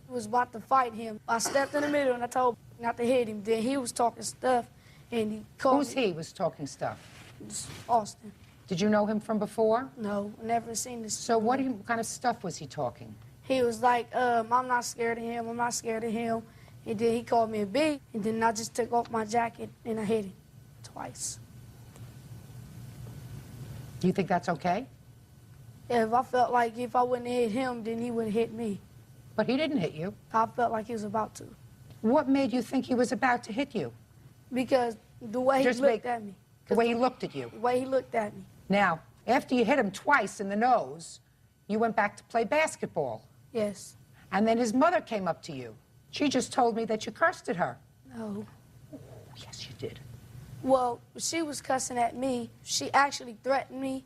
was about to fight him, I stepped in the middle and I told him not to hit him. Then he was talking stuff, and he called Who's he was talking stuff? Austin. Did you know him from before? No, never seen this. So what kind of stuff was he talking? He was like, I'm not scared of him, I'm not scared of him. And then he called me a B, and then I just took off my jacket and I hit him twice. You think that's okay? Yeah, if I felt like if I wouldn't have hit him, then he would have hit me. But he didn't hit you. I felt like he was about to. What made you think he was about to hit you? Because the way he looked at me. The way he looked at you? The way he looked at me. Now, after you hit him twice in the nose, you went back to play basketball. Yes. And then his mother came up to you. She just told me that you cursed at her. No. Yes, you did. Well, she was cussing at me. She actually threatened me.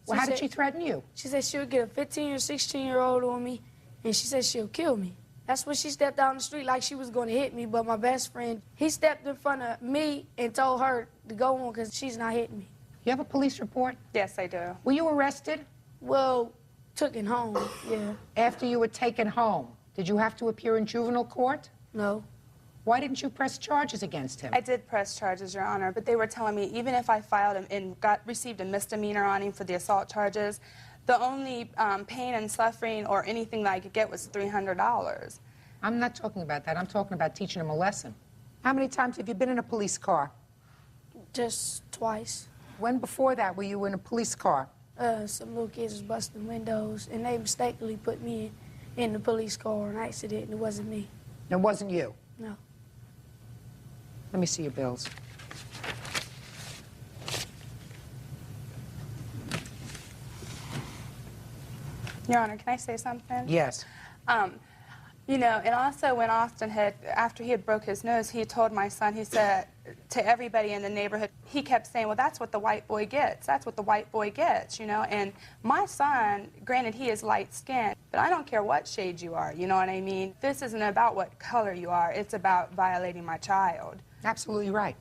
Well, how did she threaten you? She said she would get a 15 or 16-year-old on me, and she said she'll kill me. That's when she stepped down the street like she was going to hit me, but my best friend, he stepped in front of me and told her to go on because she's not hitting me. you have a police report? Yes, I do. Were you arrested? Well, took it home, yeah. After you were taken home, did you have to appear in juvenile court? No. Why didn't you press charges against him? I did press charges, Your Honor, but they were telling me even if I filed and received a misdemeanor on him for the assault charges, the only pain and suffering or anything that I could get was $300. I'm not talking about that. I'm talking about teaching him a lesson. How many times have you been in a police car? Just twice. When before that were you in a police car? Some little kids was busting windows, and they mistakenly put me in the police car on accident, and it wasn't me. It wasn't you? No. Let me see your bills. Your Honor, can I say something? Yes. You know, and also when Austin had, after he had broke his nose, he told my son, he said to everybody in the neighborhood, he kept saying, well, that's what the white boy gets. That's what the white boy gets, you know. And my son, granted, he is light-skinned, but I don't care what shade you are, you know what I mean? This isn't about what color you are. It's about violating my child. Absolutely right.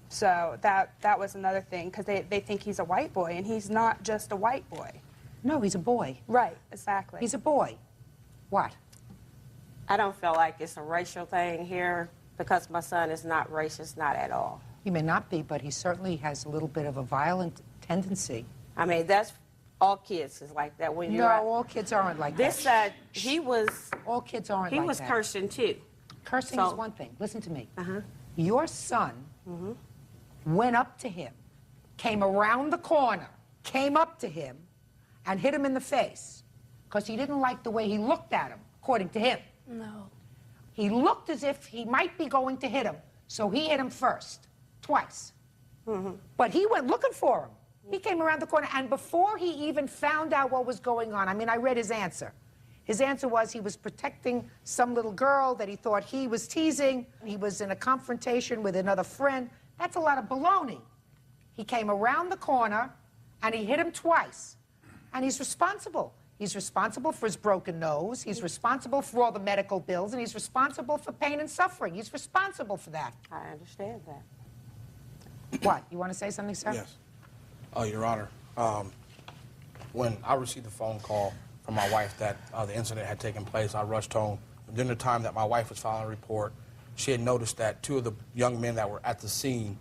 So that was another thing, because they think he's a white boy, and he's not just a white boy. No, he's a boy. Right, exactly. He's a boy. What? I don't feel like it's a racial thing here because my son is not racist, not at all. He may not be, but he certainly has a little bit of a violent tendency. I mean, that's all kids is like that. When No, you're all kids aren't like this that. he was. All kids aren't he like was that. cursing too. Cursing So- is one thing. Listen to me. Your son went up to him, came around the corner, came up to him, and hit him in the face because he didn't like the way he looked at him, according to him. No. He looked as if he might be going to hit him, so he hit him first, twice. But he went looking for him. He came around the corner, and before he even found out what was going on, I mean, I read his answer. His answer was he was protecting some little girl that he thought he was teasing. He was in a confrontation with another friend. That's a lot of baloney. He came around the corner, and he hit him twice. And he's responsible. He's responsible for his broken nose. He's responsible for all the medical bills, and he's responsible for pain and suffering. He's responsible for that. I understand that. What? You want to say something, sir? Yes. Your Honor, when I received the phone call from my wife that the incident had taken place, I rushed home. During the time that my wife was filing a report, she had noticed that two of the young men that were at the scene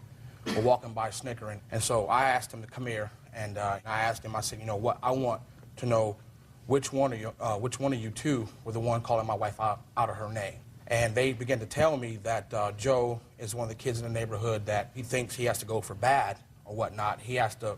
were walking by snickering. And so I asked him to come here, and I asked him, I said, you know what, I want to know which one of you two were the one calling my wife out of her name. And they began to tell me that Joe is one of the kids in the neighborhood that he thinks he has to go for bad or whatnot. He has to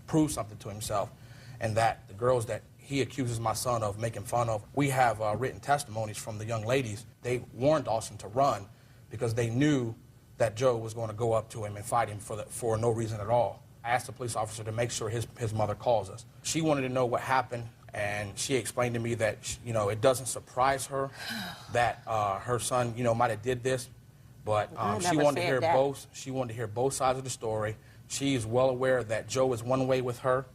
prove something to himself. And that the girls that he accuses my son of making fun of, we have written testimonies from the young ladies. They warned Austin to run because they knew that Joe was going to go up to him and fight him for no reason at all. I asked the police officer to make sure his mother calls us. She wanted to know what happened, and she explained to me that, you know, it doesn't surprise her that her son, you know, might have did this, but she wanted to hear both. She wanted to hear both sides of the story. She's well aware that Joe is one way with her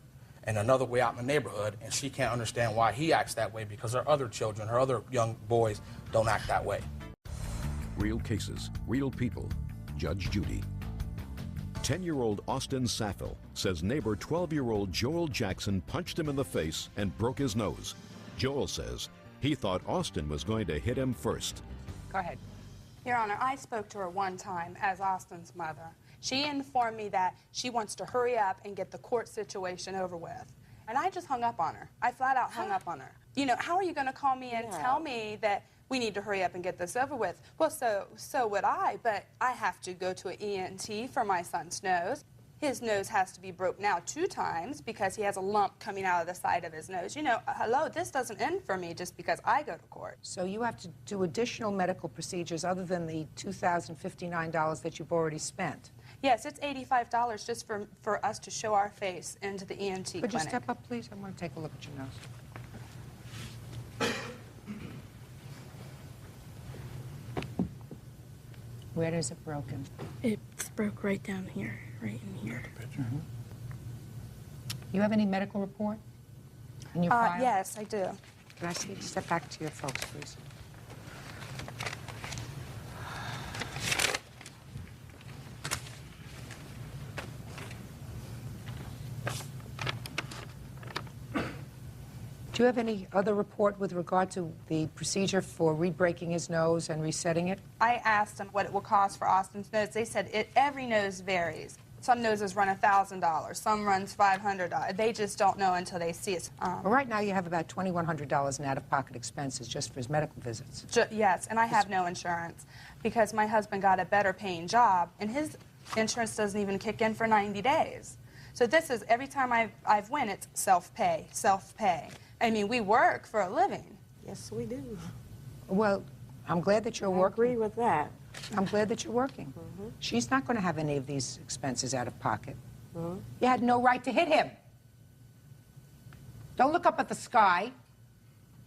and another way out in the neighborhood, and she can't understand why he acts that way because her other children, her other young boys, don't act that way. Real cases, real people. Judge Judy. 10-year-old Austin Saffel says neighbor 12-year-old Joel Jackson punched him in the face and broke his nose. Joel says he thought Austin was going to hit him first. Go ahead. Your Honor, I spoke to her one time as Austin's mother. She informed me that she wants to hurry up and get the court situation over with. And I just hung up on her. I flat out hung up on her. You know, how are you going to call me and tell me that we need to hurry up and get this over with? Well, so would I, but I have to go to an ENT for my son's nose. His nose has to be broke now 2 times because he has a lump coming out of the side of his nose. You know, hello, this doesn't end for me just because I go to court. So you have to do additional medical procedures other than the $2,059 that you've already spent. Yes, it's $85 just for us to show our face into the ENT clinic. Could you step up, please? I want to take a look at your nose. Where is it broken? It's broke right down here, right in here. You have any medical report in your file? Yes, I do. Can I see you step back to your folks, please? Do you have any other report with regard to the procedure for re-breaking his nose and resetting it? I asked them what it will cost for Austin's nose. They said every nose varies. Some noses run $1,000, some runs $500. They just don't know until they see it. Well, right now you have about $2,100 in out-of-pocket expenses just for his medical visits. Yes, and I have no insurance because my husband got a better paying job, and his insurance doesn't even kick in for 90 days. So this is, every time I've went, it's self-pay, self-pay. I mean, we work for a living. Yes, we do. Well, I'm glad that you're working. I agree with that. I'm glad that you're working. She's not going to have any of these expenses out of pocket. You had no right to hit him. Don't look up at the sky.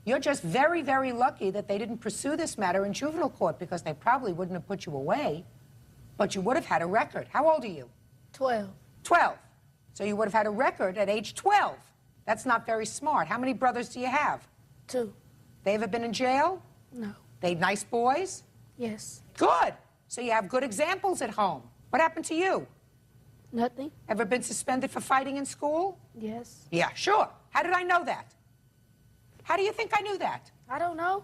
You're just very, very lucky that they didn't pursue this matter in juvenile court because they probably wouldn't have put you away, but you would have had a record. How old are you? 12. 12. So you would have had a record at age 12. That's not very smart. How many brothers do you have? 2. They ever been in jail? No. They nice boys? Yes. Good. So you have good examples at home. What happened to you? Nothing. Ever been suspended for fighting in school? Yes. Yeah, sure. How did I know that? How do you think I knew that? I don't know.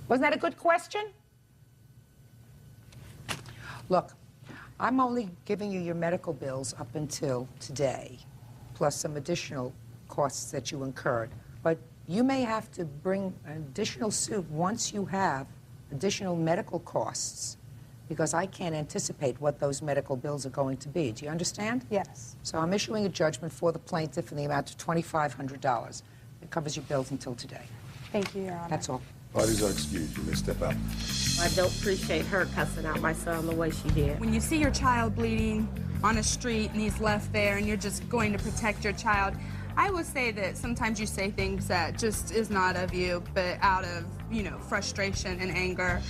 Wasn't that a good question? Look, I'm only giving you your medical bills up until today, plus some additional costs that you incurred. But you may have to bring an additional suit once you have additional medical costs, because I can't anticipate what those medical bills are going to be. Do you understand? Yes. So I'm issuing a judgment for the plaintiff in the amount of $2,500. It covers your bills until today. Thank you, Your Honor. That's all. Parties are excused. You may step out. I don't appreciate her cussing out my son the way she did. When you see your child bleeding on a street and he's left there and you're just going to protect your child, I would say that sometimes you say things that just is not of you, but out of, frustration and anger.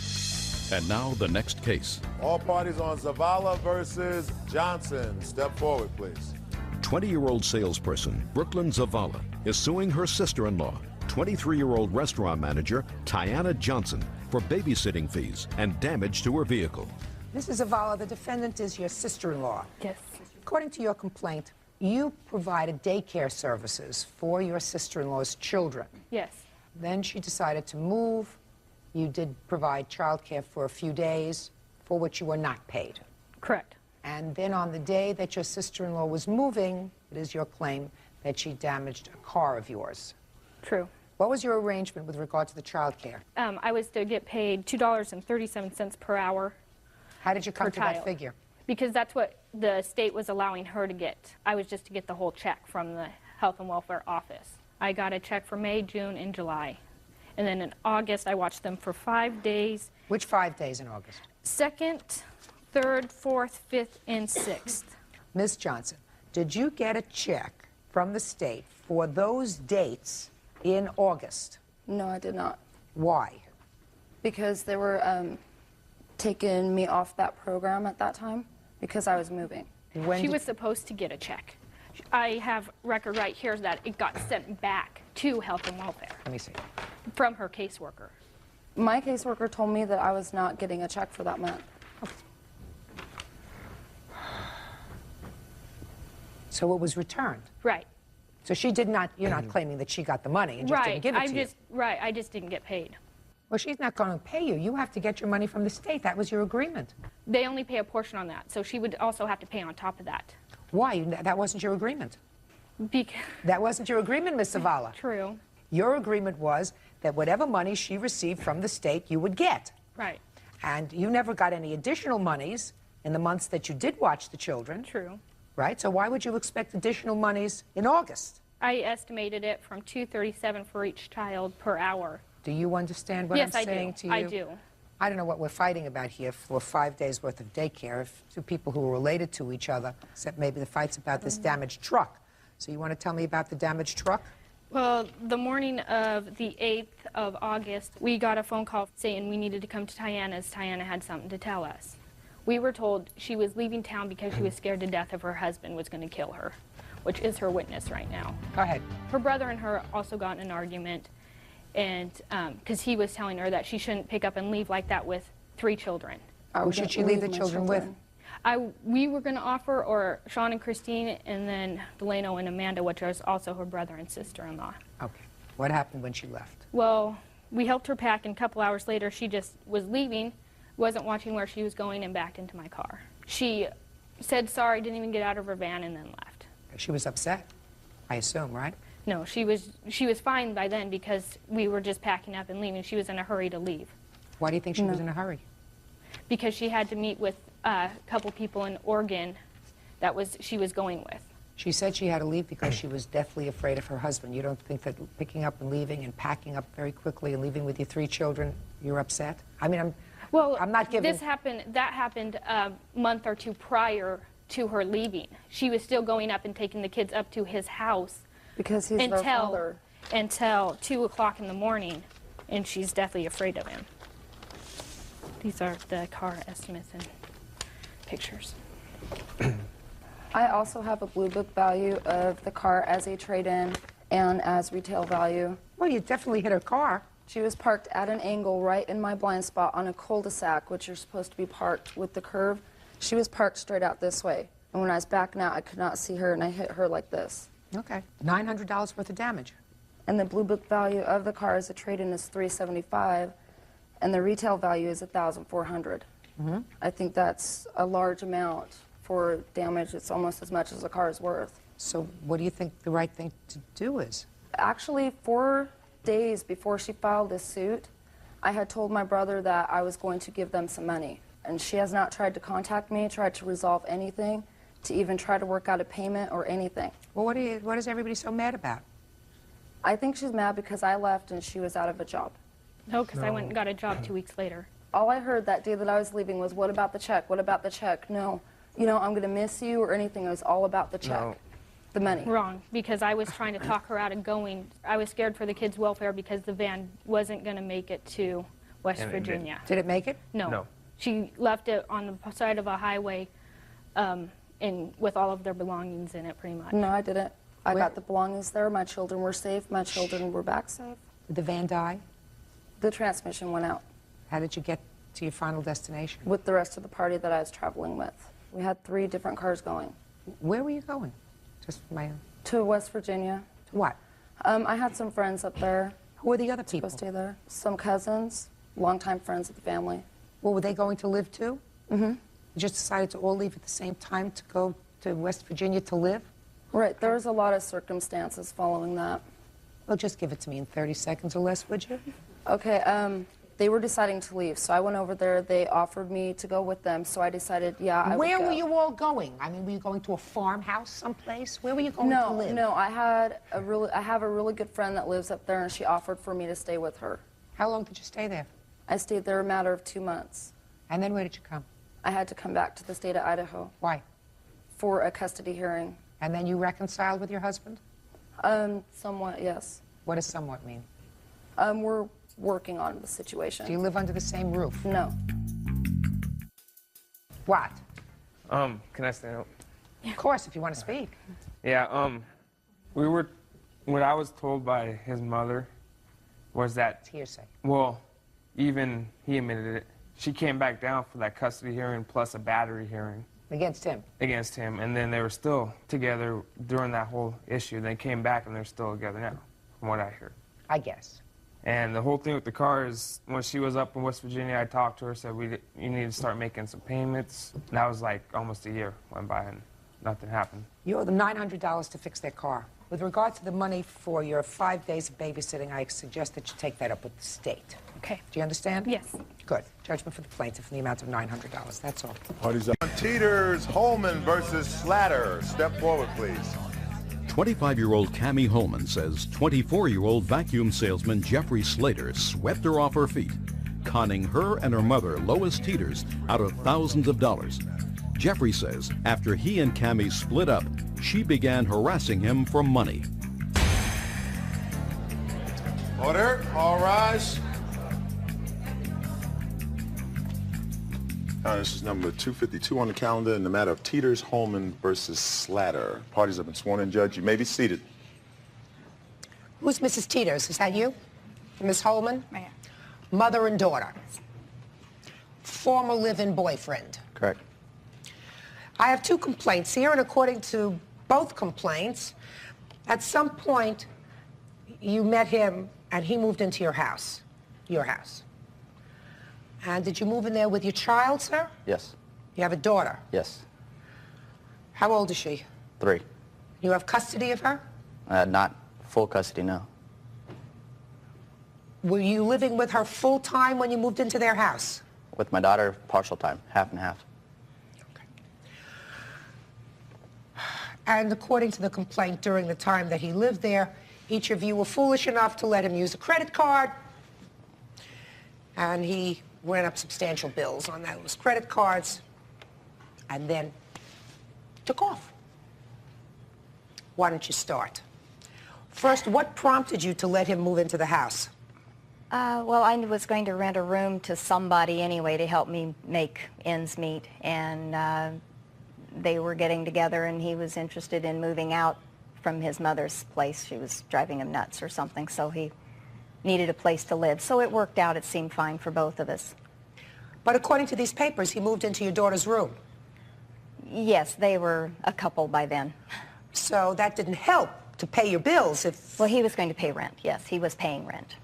And now the next case. All parties on Zavala versus Johnson. Step forward, please. 20-year-old salesperson Brooklyn Zavala is suing her sister-in-law, 23-year-old restaurant manager Tiana Johnson, for babysitting fees and damage to her vehicle. Mrs. Zavala, the defendant is your sister-in-law. Yes. According to your complaint, you provided daycare services for your sister-in-law's children. Yes. Then she decided to move. You did provide childcare for a few days, for which you were not paid. Correct. And then on the day that your sister-in-law was moving, it is your claim that she damaged a car of yours. True. What was your arrangement with regard to the childcare? I was to get paid $2.37 per hour. How did you come to child. that figure? Because that's what the state was allowing her to get. I was just to get the whole check from the Health and Welfare Office. I got a check for May, June, and July. And then in August, I watched them for 5 days. Which 5 days in August? 2nd, 3rd, 4th, 5th, and 6th. Ms. Johnson, did you get a check from the state for those dates in August? No, I did not. Why? Because they were taking me off that program at that time because I was moving. She was supposed to get a check. I have record right here that it got sent back to Health and Welfare. Let me see. From her caseworker. My caseworker told me that I was not getting a check for that month. So it was returned? Right. So she did not, you're not claiming that she got the money and just didn't give it to you? Right, I just didn't get paid. Well, she's not going to pay you. You have to get your money from the state. That was your agreement. They only pay a portion on that, so she would also have to pay on top of that. Why? That wasn't your agreement. That wasn't your agreement, Ms. Zavala. True. Your agreement was that whatever money she received from the state, you would get. Right. And you never got any additional monies in the months that you did watch the children. True. Right? So why would you expect additional monies in August? I estimated it from $2.37 for each child per hour. Do you understand what I'm saying to you? I do. I don't know what we're fighting about here for 5 days worth of daycare. If two people who are related to each other, except maybe the fight's about this damaged truck. So you want to tell me about the damaged truck? Well, the morning of the 8th of August, we got a phone call saying we needed to come to Tiana's. Tiana had something to tell us. We were told she was leaving town because she was scared to death if her husband was going to kill her, which is her witness right now. Go ahead. Her brother and her also got in an argument, and because he was telling her that she shouldn't pick up and leave like that with 3 children. Who should she leave the children with? We were going to offer, or Sean and Christine, and then Delano and Amanda, which is also her brother and sister-in-law. Okay. What happened when she left? Well, we helped her pack, and a couple hours later, she just was leaving, wasn't watching where she was going, and backed into my car. She said sorry, didn't even get out of her van, and then left. She was upset, I assume, right? No, she was fine by then because we were just packing up and leaving. She was in a hurry to leave. Why do you think she was in a hurry? Because she had to meet with a couple people in Oregon that she was going with. She said she had to leave because she was deathly afraid of her husband. You don't think that picking up and leaving and packing up very quickly and leaving with your 3 children, you're upset? I mean, I'm not giving... That happened a month or 2 prior to her leaving. She was still going up and taking the kids up to his house. Because he's their father. Until 2 o'clock in the morning, and she's deathly afraid of him. These are the car estimates and pictures. I also have a blue book value of the car as a trade-in and as retail value. Well, you definitely hit her car. She was parked at an angle right in my blind spot on a cul-de-sac, which you're supposed to be parked with the curve. She was parked straight out this way. And when I was backing out, I could not see her, and I hit her like this. Okay. $900 worth of damage. And the blue book value of the car as a trade-in is $375, and the retail value is $1,400. Mm-hmm. I think that's a large amount for damage. It's almost as much as the car is worth. So what do you think the right thing to do is? Actually, 4 days before she filed this suit, I had told my brother that I was going to give them some money. And she has not tried to contact me, tried to resolve anything, to even try to work out a payment or anything. Well, what is everybody so mad about? I think she's mad because I left and she was out of a job. No, because I went and got a job 2 weeks later. All I heard that day that I was leaving was, what about the check? What about the check? No, you know, I'm going to miss you or anything. It was all about the check, No. the money. Wrong, because I was trying to talk her out of going. I was scared for the kids' welfare because the van wasn't going to make it to West Virginia. Did it make it? No. No. She left it on the side of a highway and with all of their belongings in it, pretty much. No, I didn't. I got the belongings there. My children were safe. My children were back safe. Did the van die? The transmission went out. How did you get to your final destination? With the rest of the party that I was traveling with. We had 3 different cars going. Where were you going? Just my own. To West Virginia. To what? I had some friends up there. Who were the other people? To stay there. Some cousins, longtime friends of the family. Well, were they going to live too? Mm-hmm. You just decided to all leave at the same time to go to West Virginia to live? Right. There was a lot of circumstances following that. Well, just give it to me in 30 seconds or less, would you? Okay. They were deciding to leave, so I went over there. They offered me to go with them, so I decided, yeah, I would Where go. were you all going? I mean, were you going to a farmhouse someplace? Where were you going to live? No, I have a really good friend that lives up there, and she offered for me to stay with her. How long did you stay there? I stayed there a matter of 2 months. And then where did you come? I had to come back to the state of Idaho. Why? For a custody hearing. And then you reconciled with your husband? Somewhat, yes. What does somewhat mean? We're working on the situation. Do you live under the same roof? No. What? Can I stand up? Of course, if you want to speak. Yeah, what I was told by his mother was that... It's hearsay. Well, even he admitted it. She came back down for that custody hearing plus a battery hearing. Against him? Against him, and then they were still together during that whole issue. They came back and they're still together now, from what I heard. I guess. And the whole thing with the car is, when she was up in West Virginia, I talked to her, said, you need to start making some payments. And that was like almost a year went by and nothing happened. You owe them $900 to fix their car. With regard to the money for your 5 days of babysitting, I suggest that you take that up with the state. Okay. Do you understand? Yes. Good. Judgment for the plaintiff in the amount of $900. That's all. Party's up. Teeters, Holman versus Slatter. Step forward, please. 25-year-old Cammie Holman says 24-year-old vacuum salesman Jeffrey Slater swept her off her feet, conning her and her mother, Lois Teeters, out of thousands of dollars. Jeffrey says after he and Cammie split up, she began harassing him for money. Order. All rise. This is number 252 on the calendar in the matter of Teeters, Holman versus Slatter. Parties have been sworn in, Judge. You may be seated. Who's Mrs. Teeters? Is that you? Miss Holman? Ma'am. Mother and daughter. Former live-in boyfriend. Correct. I have two complaints here, and according to both complaints, at some point you met him and he moved into your house. And did you move in there with your child, sir? Yes. You have a daughter? Yes. How old is she? 3. You have custody of her? Not full custody, no. Were you living with her full time when you moved into their house? With my daughter, partial time, half and half. And according to the complaint, during the time that he lived there, each of you were foolish enough to let him use a credit card, and he ran up substantial bills on those credit cards, and then took off. Why don't you start? First, what prompted you to let him move into the house? Well, I was going to rent a room to somebody anyway to help me make ends meet, and they were getting together, and he was interested in moving out from his mother's place. She was driving him nuts or something, so he needed a place to live. So it worked out. It seemed fine for both of us. But according to these papers, he moved into your daughter's room. Yes, they were a couple by then. So that didn't help to pay your bills if... Well, he was going to pay rent, yes. He was paying rent.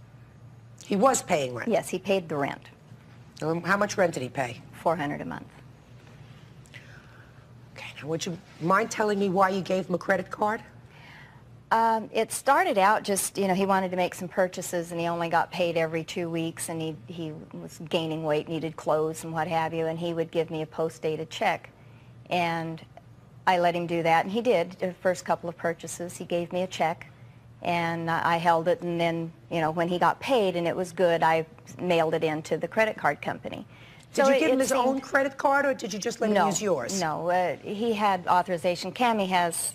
He was paying rent? Yes, he paid the rent. How much rent did he pay? $400 a month. Okay, now would you mind telling me why you gave him a credit card? It started out just, you know, he wanted to make some purchases, and he only got paid every 2 weeks, and he was gaining weight, needed clothes and what have you, and he would give me a post-dated check. And I let him do that, and he did. The first couple of purchases, he gave me a check, and I held it, and then, you know, when he got paid and it was good, I mailed it in to the credit card company. Did you give him his own credit card, or did you just let him use yours? No, he had authorization. Cammie has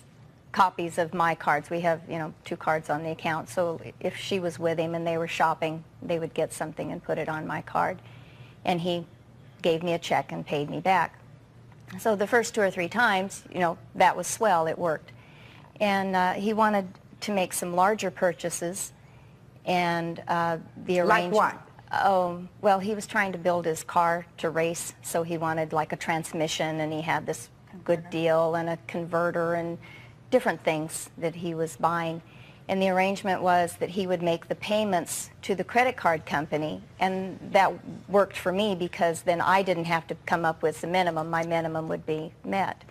copies of my cards. We have, you know, 2 cards on the account, so if she was with him and they were shopping, they would get something and put it on my card. And he gave me a check and paid me back. So the first 2 or 3 times, you know, that was swell, it worked. And he wanted to make some larger purchases, and the arrangement... Like what? Oh, well, he was trying to build his car to race, so he wanted like a transmission, and he had this good deal and a converter and different things that he was buying. And the arrangement was that he would make the payments to the credit card company, and that worked for me because then I didn't have to come up with the minimum. My minimum would be met.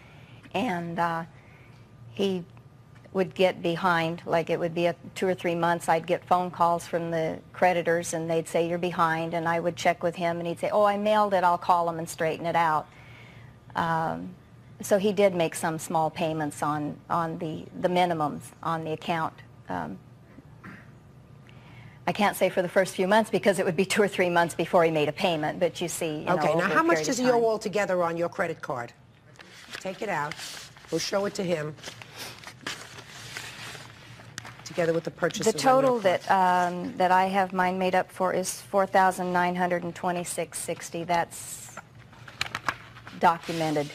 And he would get behind, like it would be 2 or 3 months. I'd get phone calls from the creditors, and they'd say, "You're behind," and I would check with him, and he'd say, "Oh, I mailed it, I'll call them and straighten it out." So he did make some small payments on the minimums on the account. I can't say for the first few months because it would be 2 or 3 months before he made a payment, but you see, you know, okay, now over how a much period does of he owe time. altogether on your credit card? Take it out. We'll show it to him. Together with the purchases. The total that I have mine made up for is $4,926.60. That's documented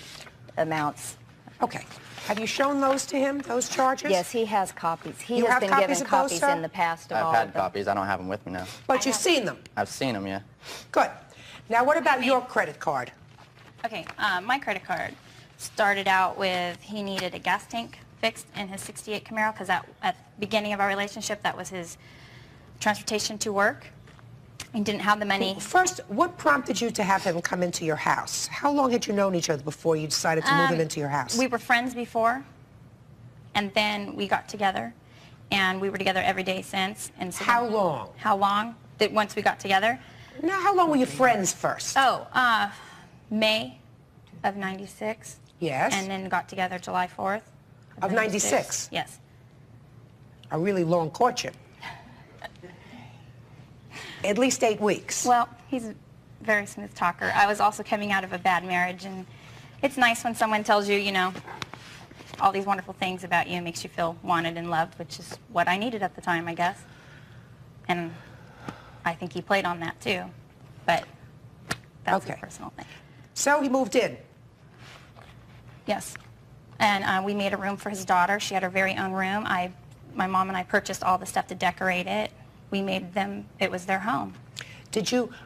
amounts. Okay. Have you shown those to him, those charges? Yes, he has copies. He You has have been copies given of those, copies sir? in the past of all I've had of them. copies. I don't have them with me now. But you've seen them? I've seen them, yeah. Good. Now, what about your credit card? Okay, my credit card started out with he needed a gas tank fixed in his 68 Camaro because at the beginning of our relationship, that was his transportation to work. He didn't have the money. First, what prompted you to have him come into your house? How long had you known each other before you decided to move him into your house? We were friends before, and then we got together, and we were together every day since. And so How long? How long? Once we got together? Now, how long were you friends first? Oh, May of '96. Yes. And then got together July 4th. Of '96? Yes. A really long courtship. At least 8 weeks. Well, he's a very smooth talker. I was also coming out of a bad marriage, and it's nice when someone tells you, you know, all these wonderful things about you and makes you feel wanted and loved, which is what I needed at the time, I guess. And I think he played on that too, but that's a personal thing. So he moved in? Yes. And we made a room for his daughter. She had her very own room. My mom and I purchased all the stuff to decorate it. We made them, it was their home.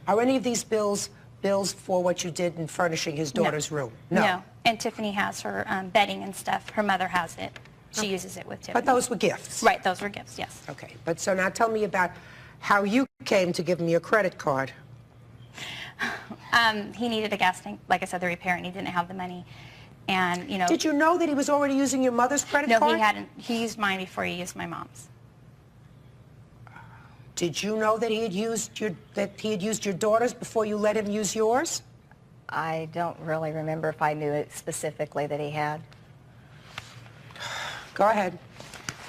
Are any of these bills for what you did in furnishing his daughter's room? No. And Tiffany has her bedding and stuff. Her mother has it. She uses it with Tiffany. But those were gifts. Right, those were gifts, yes. Okay, but so now tell me about how you came to give him your credit card. He needed a gas tank, like I said, the repair, and he didn't have the money. And, you know... Did you know that he was already using your mother's credit card? No, he hadn't. He used mine before he used my mom's. Did you know that he had used your daughter's before you let him use yours? I don't really remember if I knew it specifically that he had. Go ahead.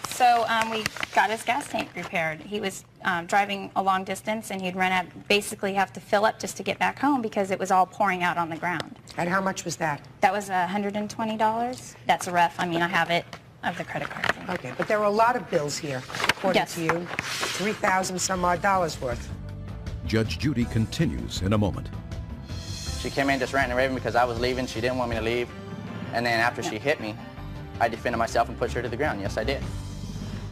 So we got his gas tank repaired. He was driving a long distance, and he'd run out, basically have to fill up just to get back home because it was all pouring out on the ground. And how much was that? That was $120. That's a rough. I mean, I have it of the credit card thing. Okay, but there are a lot of bills here, according to you. 3,000 some odd dollars worth. Judge Judy continues in a moment. She came in just ranting and raving because I was leaving. She didn't want me to leave. And then after she hit me, I defended myself and pushed her to the ground. Yes, I did.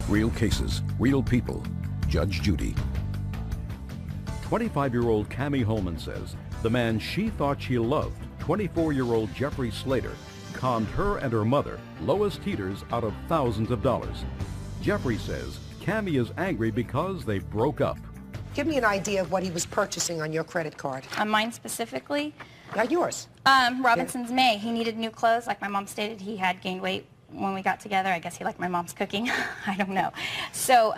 Real cases, real people. Judge Judy. 25-year-old Cammie Holman says the man she thought she loved, 24-year-old Jeffrey Slater, conned her and her mother, Lois Teeters, out of thousands of dollars. Jeffrey says Cammie is angry because they broke up. Give me an idea of what he was purchasing on your credit card. On mine specifically? Not yours. Robinson's May. He needed new clothes. Like my mom stated, he had gained weight when we got together. I guess he liked my mom's cooking. I don't know. So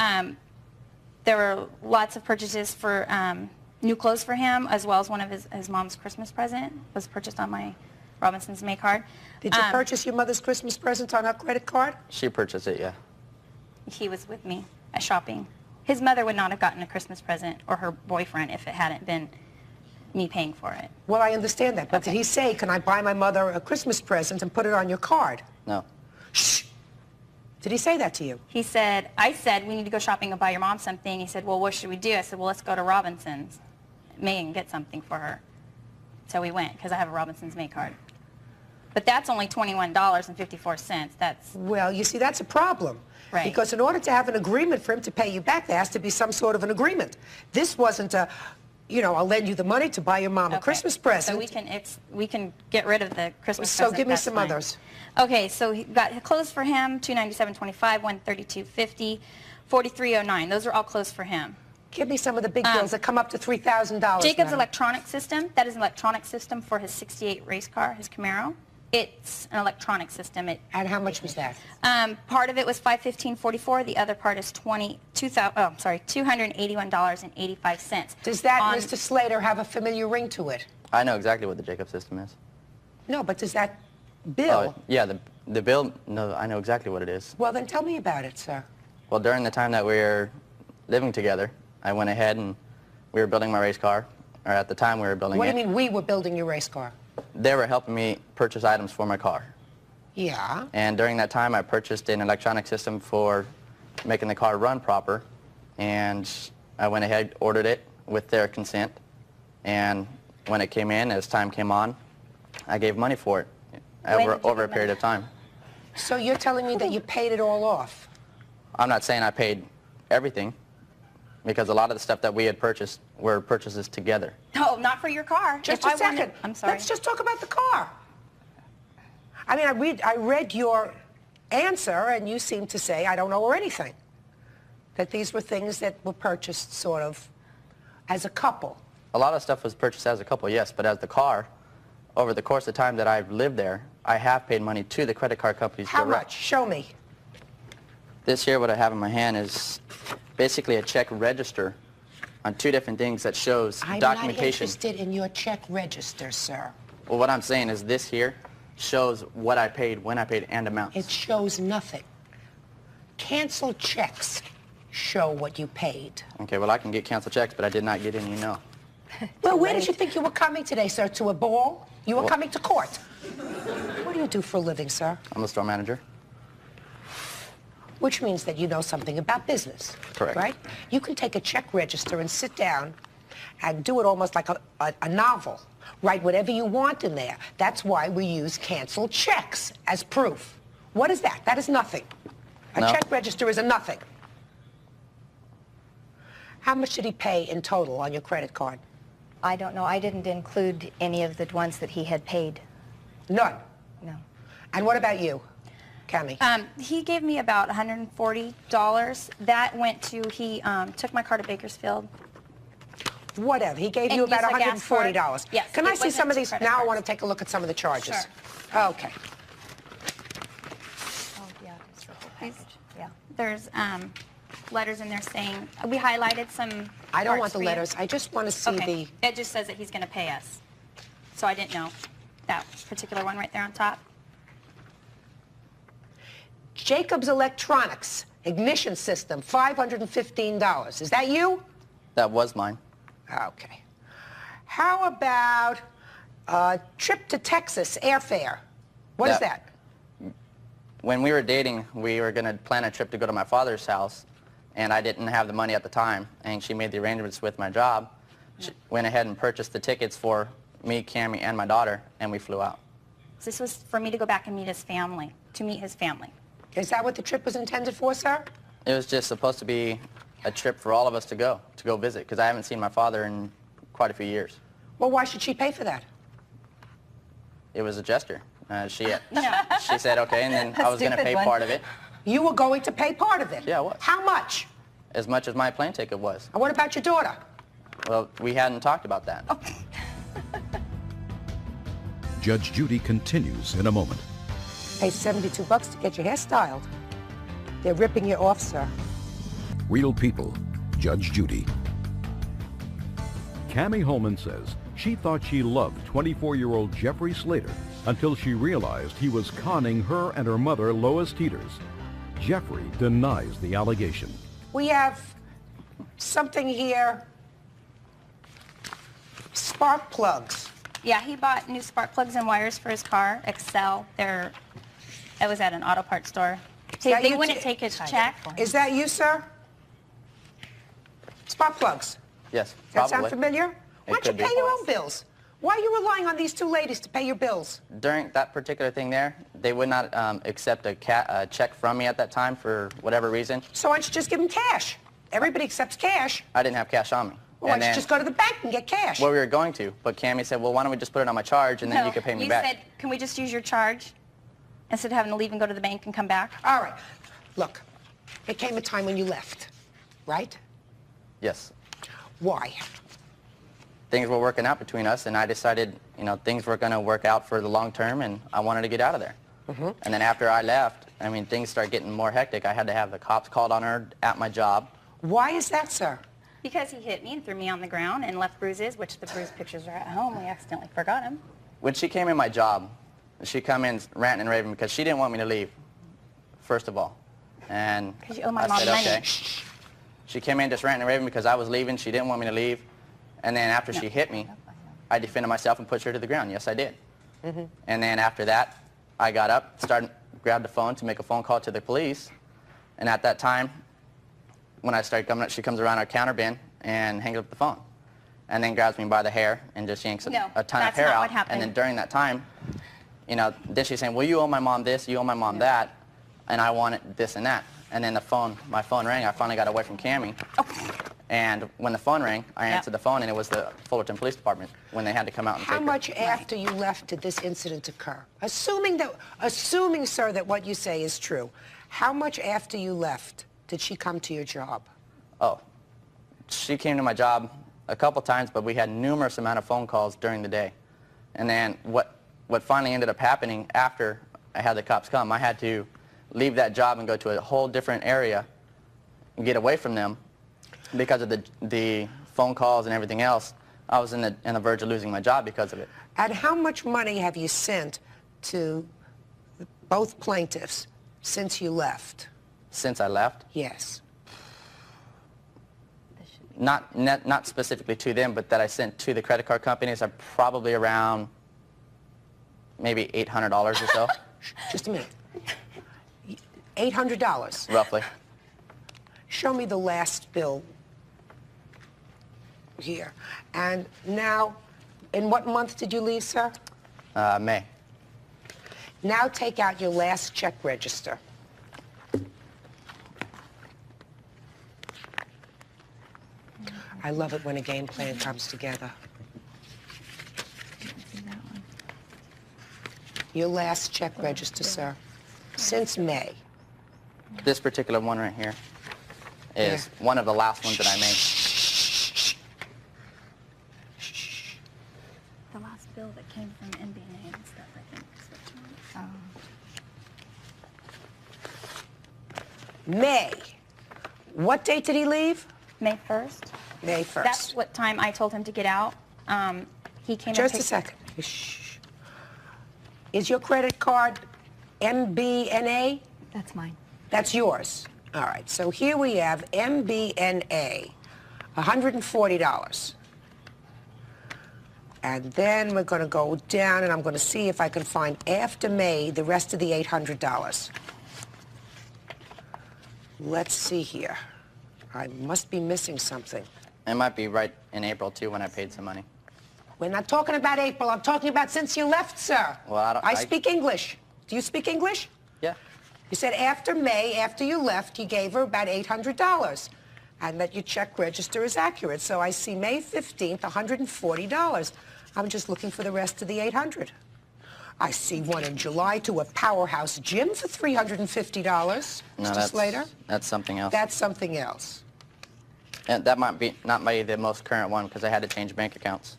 there were lots of purchases for new clothes for him, as well as one of his mom's Christmas present was purchased on my Robinson's May card. Did you purchase your mother's Christmas present on her credit card? She purchased it, yeah. He was with me at shopping. His mother would not have gotten a Christmas present, or her boyfriend, if it hadn't been me paying for it. Well, I understand that, but did he say, can I buy my mother a Christmas present and put it on your card? No. Shh. Did he say that to you? He said, I said, we need to go shopping and buy your mom something. He said, well, what should we do? I said, well, let's go to Robinson's May and get something for her. So we went, because I have a Robinson's May card. But that's only $21.54. That's... Well, you see, that's a problem. Right. Because in order to have an agreement for him to pay you back, there has to be some sort of an agreement. This wasn't a, you know, I'll lend you the money to buy your mom a Christmas present. So we can get rid of the Christmas present. So give me that's some fine. others. Okay, so he got clothes for him, $297.25, $132.50, $43.09. Those are all clothes for him. Give me some of the big bills that come up to $3,000. Jacob's electronic system, that is an electronic system for his '68 race car, his Camaro. It's an electronic system. And how much was that? Part of it was $515.44. The other part is $281.85. Does that, Mr. Slater, have a familiar ring to it? I know exactly what the Jacob system is. No, but does that bill? Yeah, the bill, no, I know exactly what it is. Well, then tell me about it, sir. Well, during the time that we were living together, I went ahead and we were building my race car, or at the time we were building it. What do you mean we were building your race car? They were helping me purchase items for my car. Yeah. And during that time, I purchased an electronic system for making the car run proper, and I went ahead, ordered it with their consent, and when it came in, as time came on, I gave money for it over a period of time. So you're telling me that you paid it all off? I'm not saying I paid everything, because a lot of the stuff that we had purchased were purchases together. No, not for your car. Just a second. I'm sorry. Let's just talk about the car. I mean, I read your answer, and you seem to say, I don't owe her anything. That these were things that were purchased sort of as a couple. A lot of stuff was purchased as a couple, yes, but as the car, over the course of time that I've lived there, I have paid money to the credit card companies How direct. much? Show me. This here, what I have in my hand, is basically a check register on two different things that shows I'm documentation. not interested in your check register, sir. Well, what I'm saying is this here shows what I paid, when I paid, and amounts. It shows nothing. Canceled checks show what you paid. Okay, well, I can get canceled checks, but I did not get any, you know. Well, where did you think you were coming today, sir? To a ball? You were coming to court. What do you do for a living, sir? I'm a store manager. Which means that you know something about business. Correct. Right? You can take a check register and sit down and do it almost like a novel. Write whatever you want in there. That's why we use canceled checks as proof. What is that? That is nothing. A check register is a nothing. How much did he pay in total on your credit card? I don't know. I didn't include any of the ones that he had paid. None? No. And what about you, Cammie? He gave me about $140. That went to, he took my car to Bakersfield. Whatever. He gave you And about used the gas card. $140. Yes. Can I it see some wasn't of two these? credit Now I cards. want to take a look at some of the charges. Sure. Okay. Oh, yeah, it's the whole package. Yeah. There's letters in there saying, we highlighted some I don't parts want the for you. letters. I just want to see Okay. It just says that he's going to pay us. So I didn't know that particular one right there on top. Jacobs Electronics ignition system, $515. Is that you? That was mine. Okay. How about a trip to Texas airfare? What is that? When we were dating, we were going to plan a trip to go to my father's house, and I didn't have the money at the time, and she made the arrangements with my job. She went ahead and purchased the tickets for me, Cammie, and my daughter, and we flew out. So this was for me to go back and meet his family, to meet his family. Is that what the trip was intended for, sir? It was just supposed to be a trip for all of us to go visit, because I haven't seen my father in quite a few years. Well, why should she pay for that? It was a gesture. She said, okay, and then I was going to pay part of it. You were going to pay part of it? Yeah, I was. How much? As much as my plane ticket was. And what about your daughter? Well, we hadn't talked about that. Oh. Judge Judy continues in a moment. Pay $72 to get your hair styled. They're ripping you off, sir. Real people, Judge Judy. Cammie Holman says she thought she loved 24-year-old Jeffrey Slater until she realized he was conning her and her mother, Lois Teeters. Jeffrey denies the allegation. We have something here. Spark plugs. Yeah, he bought new spark plugs and wires for his car, Excel. It was at an auto parts store. They wouldn't take his check. Is that you, sir? Spark plugs. Yes, Does that probably. sound familiar? Why don't you could be. pay your own bills? Why are you relying on these two ladies to pay your bills? During that particular thing there, they would not accept a check from me at that time for whatever reason. So why don't you just give them cash? Everybody accepts cash. I didn't have cash on me. Well, why don't you just go to the bank and get cash? Well, we were going to, but Cammie said, well, why don't we just put it on my charge and then you can pay me back. You said, can we just use your charge instead of having to leave and go to the bank and come back? All right. Look, there came a time when you left, right? Yes. Why? Things were working out between us, and I decided, things were going to work out for the long term, and I wanted to get out of there. Mm-hmm. And then after I left, things started getting more hectic. I had to have the cops called on her at my job. Why is that, sir? Because he hit me and threw me on the ground and left bruises, which the bruise pictures are at home. We accidentally forgot him. When she came in my job, she come in ranting and raving because she didn't want me to leave, first of all. And because you owe my I mom said, money. okay. She came in just ranting and raving because I was leaving. She didn't want me to leave. And then after she hit me, I defended myself and pushed her to the ground. Yes, I did. Mm-hmm. And then after that, I got up, grabbed the phone to make a phone call to the police. And at that time, when I started coming up, she comes around our counter bin and hangs up the phone. And then grabs me by the hair and just yanks a ton of hair out. And then during that time, then she's saying, well, you owe my mom this, you owe my mom that, and I want it this and that. And then my phone rang. I finally got away from Cammie. And when the phone rang, I answered the phone, and it was the Fullerton Police Department when they had to come out and take her. How much after you left did this incident occur? Assuming, sir, that what you say is true, how much after you left did she come to your job? Oh, she came to my job a couple times, but we had numerous amount of phone calls during the day. And then what finally ended up happening after I had the cops come, I had to leave that job and go to a whole different area and get away from them because of the phone calls and everything else. I was in the verge of losing my job because of it. And how much money have you sent to both plaintiffs since you left? Since I left? Yes. Not specifically to them, but that I sent to the credit card companies are probably around maybe $800 or so. Just a minute. $800? Roughly. Show me the last bill here. And now, in what month did you leave, sir? May. Now take out your last check register. I love it when a game plan comes together. Your last check register, sir. Since May. This particular one right here is one of the last ones that I made. The last bill that came from NBNA and stuff, I think. May. What date did he leave? May 1st. May 1st. That's what time I told him to get out. He came Just and a second. Shh. Is your credit card MBNA? That's mine. That's yours. All right, so here we have MBNA, $140. And then we're going to go down, and I'm going to see if I can find, after May, the rest of the $800. Let's see here. I must be missing something. It might be right in April, too, when I paid some money. We're not talking about April. I'm talking about since you left, sir. Well, I speak English. Do you speak English? Yeah. You said after May, after you left, he gave her about $800, and that your check register is accurate. So I see May 15th, $140. I'm just looking for the rest of the $800. I see one in July to a Powerhouse Gym for $350. No, Just later. That's something else. That's something else. And that might be not be the most current one because I had to change bank accounts.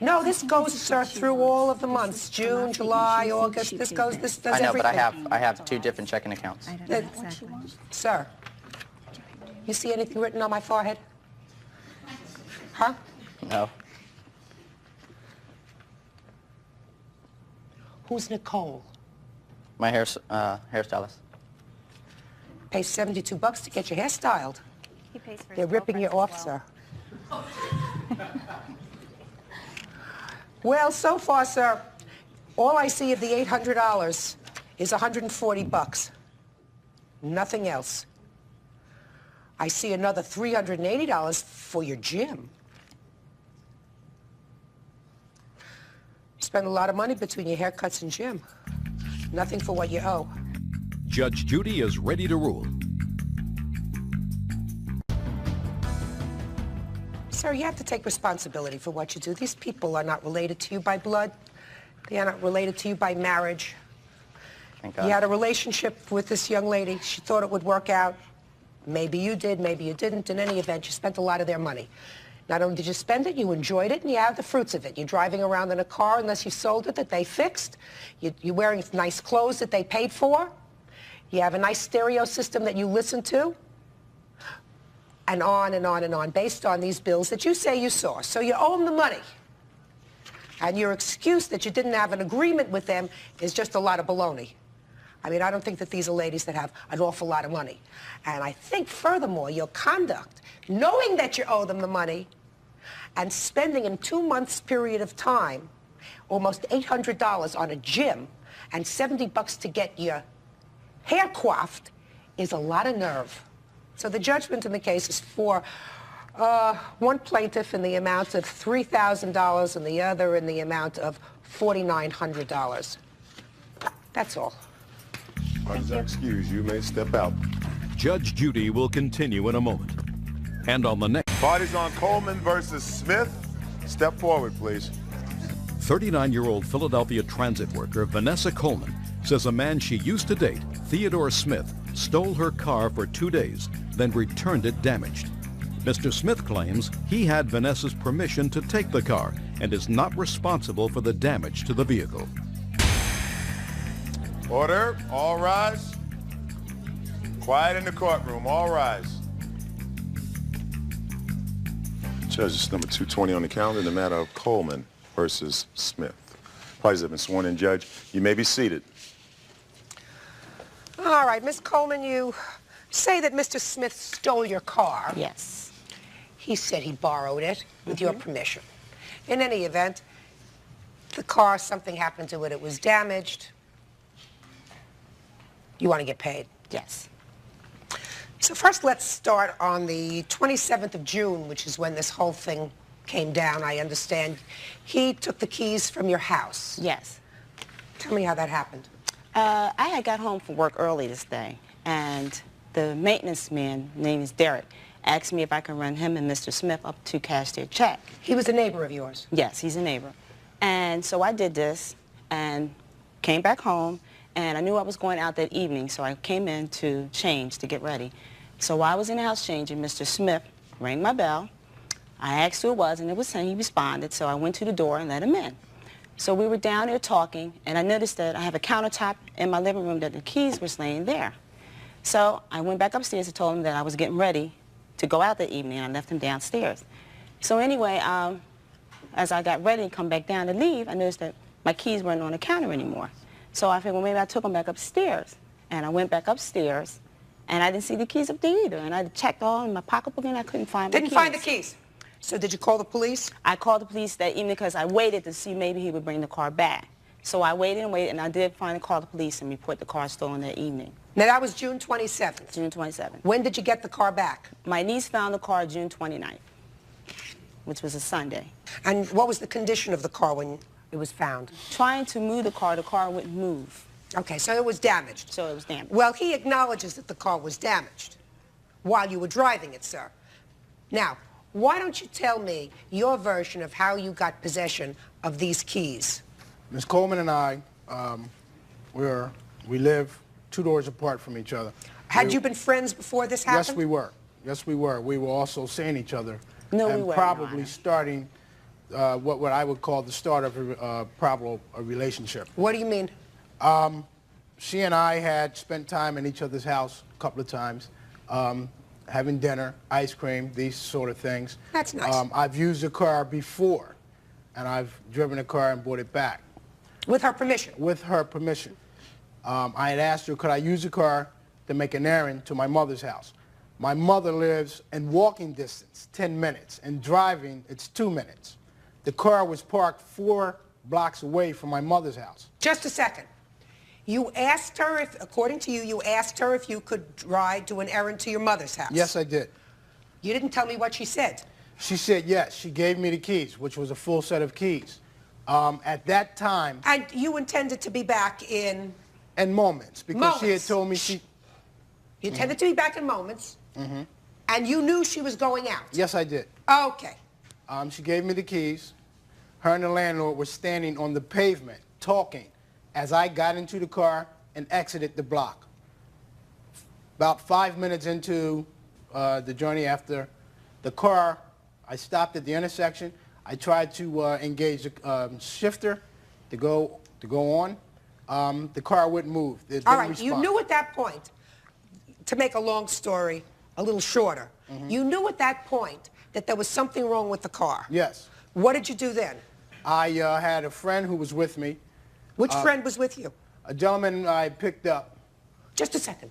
No, this goes, sir, through all of the months. June, July, August. This does I know, everything. but I have 2 different checking accounts. Sir, you see anything written on my forehead? Huh? No. Who's Nicole? My hairstylist. Pays $72 to get your hair styled. He pays for his They're ripping you girlfriends off, as sir. Well, so far, sir, all I see of the $800 is $140. Nothing else. I see another $380 for your gym. You spend a lot of money between your haircuts and gym. Nothing for what you owe. Judge Judy is ready to rule. Sir, you have to take responsibility for what you do. These people are not related to you by blood. They are not related to you by marriage. Thank You God. had a relationship with this young lady. She thought it would work out. Maybe you did, maybe you didn't. In any event, you spent a lot of their money. Not only did you spend it, you enjoyed it, and you have the fruits of it. You're driving around in a car unless you sold it that they fixed. You're wearing nice clothes that they paid for. You have a nice stereo system that you listen to. And on and on and on, based on these bills that you say you saw. So you owe them the money. And your excuse that you didn't have an agreement with them is just a lot of baloney. I mean, I don't think that these are ladies that have an awful lot of money. And I think, furthermore, your conduct, knowing that you owe them the money, and spending in 2 months' period of time almost $800 on a gym and $70 to get your hair coiffed is a lot of nerve. So the judgment in the case is for one plaintiff in the amount of $3,000 and the other in the amount of $4,900. That's all. As I excuse you, may step out. Judge Judy will continue in a moment. And on the next... Parties on Coleman versus Smith. Step forward, please. 39-year-old Philadelphia transit worker Vanessa Coleman says a man she used to date, Theodore Smith, stole her car for 2 days, then returned it damaged. Mr. Smith claims he had Vanessa's permission to take the car and is not responsible for the damage to the vehicle. Order. All rise. Quiet in the courtroom. All rise. Judge, it's number 220 on the calendar in the matter of Coleman versus Smith. Parties have been sworn in, Judge. You may be seated. All right, Miss Coleman, you say that Mr. Smith stole your car. Yes. He said he borrowed it with your permission. In any event, the car, something happened to it, it was damaged. You want to get paid? Yes. So first, let's start on the 27th of June, which is when this whole thing came down, I understand. He took the keys from your house. Yes. Tell me how that happened. I had got home from work early this day, and the maintenance man, name is Derek, asked me if I could run him and Mr. Smith up to cash their check. He was a neighbor of yours? Yes, he's a neighbor. And so I did this, and came back home, and I knew I was going out that evening, so I came in to change, to get ready. So while I was in the house changing, Mr. Smith rang my bell. I asked who it was, and it was saying he responded, so I went to the door and let him in. So we were down there talking, and I noticed that I have a countertop in my living room that the keys were laying there. So I went back upstairs and told him that I was getting ready to go out that evening, and I left him downstairs. So anyway, as I got ready to come back down to leave, I noticed that my keys weren't on the counter anymore. So I figured, well, maybe I took them back upstairs. And I went back upstairs, and I didn't see the keys up there either. And I checked all in my pocketbook, and I couldn't find my keys. Didn't find the keys? So did you call the police? I called the police that evening because I waited to see maybe he would bring the car back. So I waited and waited, and I did finally call the police and report the car stolen that evening. Now, that was June 27th. June 27th. When did you get the car back? My niece found the car June 29th, which was a Sunday. And what was the condition of the car when it was found? Trying to move the car wouldn't move. Okay, so it was damaged. So it was damaged. Well, he acknowledges that the car was damaged while you were driving it, sir. Now, why don't you tell me your version of how you got possession of these keys? Ms. Coleman and I, we live 2 doors apart from each other. Had you been friends before this happened? Yes, we were. Yes, we were. We were also seeing each other. No, and we weren't, probably starting what I would call the start of a relationship. What do you mean? She and I had spent time in each other's house a couple of times, having dinner, ice cream, these sort of things. That's nice. I've used the car before, and I've driven the car and brought it back. With her permission? With her permission. I had asked her, could I use the car to make an errand to my mother's house? My mother lives in walking distance, 10 minutes, and driving, it's 2 minutes. The car was parked 4 blocks away from my mother's house. Just a second. You asked her if, according to you, you asked her if you could ride to an errand to your mother's house. Yes, I did. You didn't tell me what she said. She said yes. She gave me the keys, which was a full set of keys. At that time... And you intended to be back in... In moments, because she had told me she... You intended to be back in moments, and you knew she was going out. Yes, I did. Okay. She gave me the keys. Her and the landlord were standing on the pavement, talking, as I got into the car and exited the block. About 5 minutes into the journey after the car, I stopped at the intersection. I tried to engage the shifter to go on. The car wouldn't move. It All didn't right, respond. you knew at that point, to make a long story a little shorter, you knew at that point that there was something wrong with the car. Yes. What did you do then? I had a friend who was with me. Which friend was with you? A gentleman I picked up. Just a second.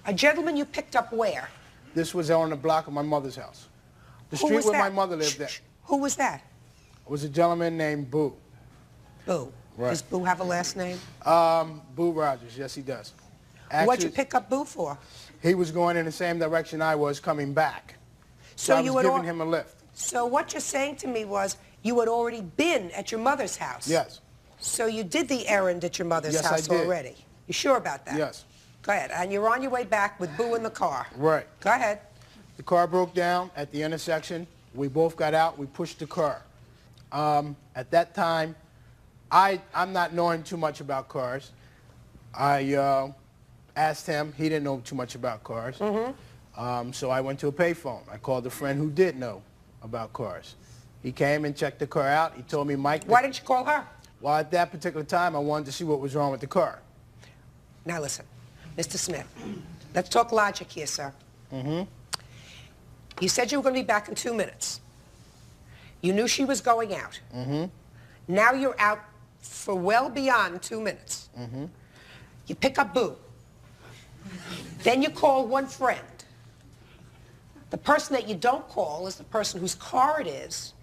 A gentleman you picked up where? This was on the block of my mother's house. The Who street was where my that? mother lived at. Who was that? It was a gentleman named Boo. Boo. Right. Does Boo have a last name? Boo Rogers, yes he does. What'd you pick up Boo for? He was going in the same direction I was coming back. So I was giving him a lift. So what you're saying to me was you had already been at your mother's house. Yes. So you did the errand at your mother's Yes, I house did. already. You sure about that? Yes. Go ahead. And you're on your way back with Boo in the car. Right. Go ahead. The car broke down at the intersection. We both got out. We pushed the car. At that time, I'm not knowing too much about cars. I asked him. He didn't know too much about cars. So I went to a payphone. I called a friend who did know about cars. He came and checked the car out. He told me, Mike... Why didn't you call her? Well, at that particular time, I wanted to see what was wrong with the car. Now listen, Mr. Smith, let's talk logic here, sir. You said you were going to be back in 2 minutes. You knew she was going out. Now you're out for well beyond 2 minutes. You pick up Boo. Then you call one friend. The person that you don't call is the person whose car it is,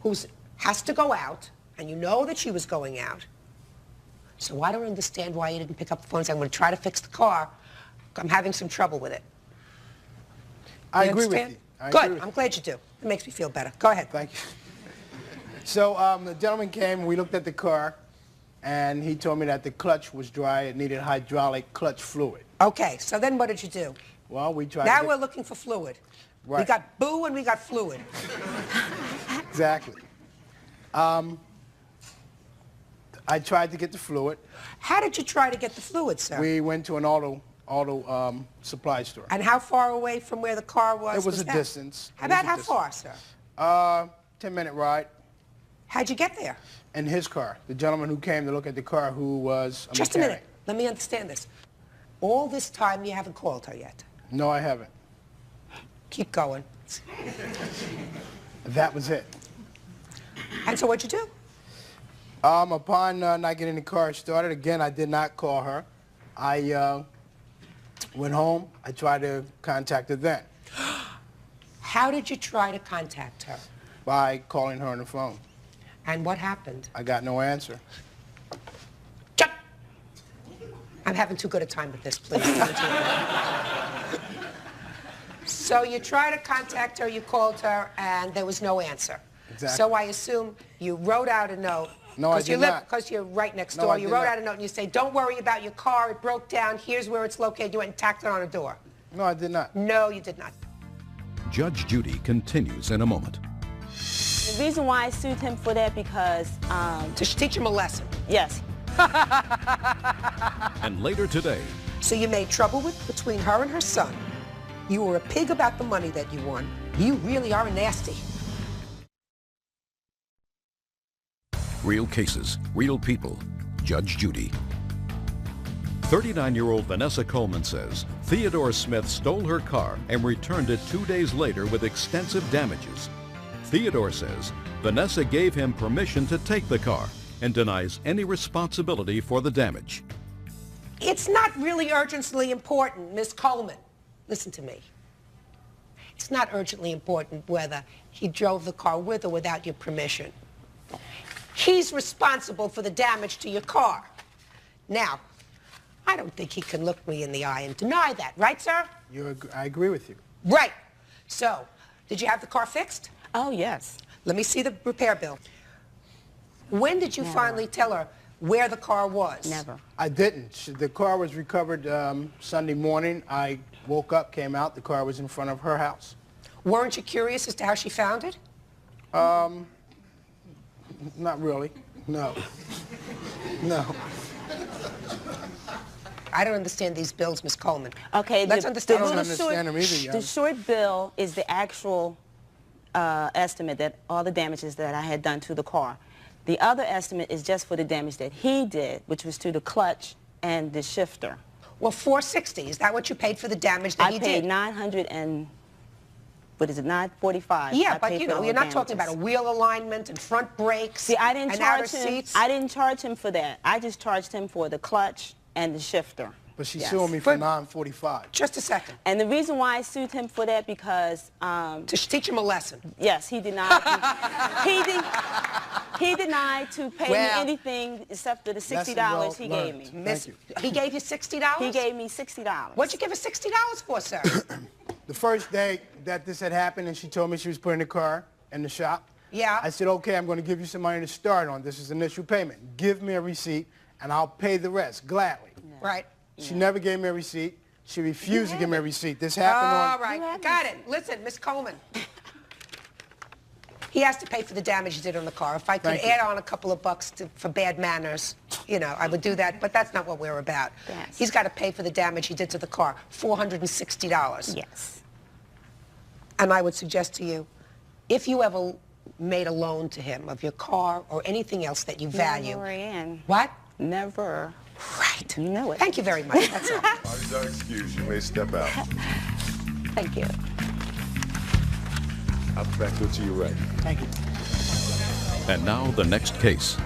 who has to go out, and you know that she was going out. So I don't understand why you didn't pick up the phone and say, I'm going to try to fix the car. I'm having some trouble with it. I agree with you. Good. I'm glad you do. It makes me feel better. Go ahead. Thank you. So the gentleman came, we looked at the car, and he told me that the clutch was dry. It needed hydraulic clutch fluid. Okay, so then what did you do? Well, we tried Now to we're looking for fluid. Right. We got Boo and we got fluid. Exactly. I tried to get the fluid. How did you try to get the fluid, sir? We went to an auto supply store. And how far away from where the car was? It was a that? distance. How about how far, sir? 10-minute ride. How'd you get there? In his car. The gentleman who came to look at the car, who was a Just a mechanic. minute. Let me understand this. All this time you haven't called her yet? No, I haven't. Keep going. That was it. And so what'd you do? Upon not getting the car started, again, I did not call her. I went home. I tried to contact her then. How did you try to contact her? By calling her on the phone. And what happened? I got no answer. I'm having too good a time with this, please. So you tried to contact her, you called her, and there was no answer. Exactly. So I assume you wrote out a note. No, I did not. Because you're right next No, door. I You did wrote not. out a note and you say, don't worry about your car, it broke down, here's where it's located. You went and tacked it on a door. No, I did not. No, you did not. Judge Judy continues in a moment. The reason why I sued him for that because... to teach him a lesson. Yes. And later today... So you made trouble between her and her son. You were a pig about the money that you won. You really are nasty. Real cases, real people. Judge Judy. 39-year-old Vanessa Coleman says Theodore Smith stole her car and returned it 2 days later with extensive damages. Theodore says Vanessa gave him permission to take the car and denies any responsibility for the damage. It's not really urgently important, Miss Coleman. Listen to me. It's not urgently important whether he drove the car with or without your permission. He's responsible for the damage to your car. Now, I don't think he can look me in the eye and deny that, right, sir? I agree with you. Right. So, did you have the car fixed? Oh, yes. Let me see the repair bill. When did you finally tell her where the car was? Never. I didn't. The car was recovered Sunday morning. I woke up, came out, the car was in front of her house. Weren't you curious as to how she found it? Not really. No. No. I don't understand these bills, Miss Coleman. Okay, let's understand. I don't understand them either, The short bill is the actual estimate that all the damages that I had done to the car. The other estimate is just for the damage that he did, which was to the clutch and the shifter. Well, $460. Is that what you paid for the damage that he did? I paid $900 and, what is it, $945. Yeah, but you know, you're not talking about a wheel alignment and front brakes. See, I didn't and charge outer him. seats. I didn't charge him for that. I just charged him for the clutch and the shifter. But she's suing me for $945. Just a second. And the reason why I sued him for that because to teach him a lesson. Yes, he denied. he denied to pay me anything except for the $60 he gave me. He gave you $60? He gave me $60. What'd you give her $60 for, sir? The first day that this had happened and she told me she was putting the car in the shop, yeah. I said, okay, I'm going to give you some money to start on. This is initial payment. Give me a receipt and I'll pay the rest gladly. Yeah. Right. She never gave me a receipt. She refused to give me a receipt. This happened on... All right, got it. Listen, Miss Coleman. He has to pay for the damage he did on the car. If I could add on a couple of bucks for bad manners, you know, I would do that, but that's not what we're about. Yes. He's got to pay for the damage he did to the car, $460. Yes. And I would suggest to you, if you ever made a loan to him of your car or anything else that you value... Never, Ann. What? Never. Right. You know it. Thank you very much. That's all. Parties are excused. You may step out. Thank you. I'll be back to you right. Thank you. And now the next case.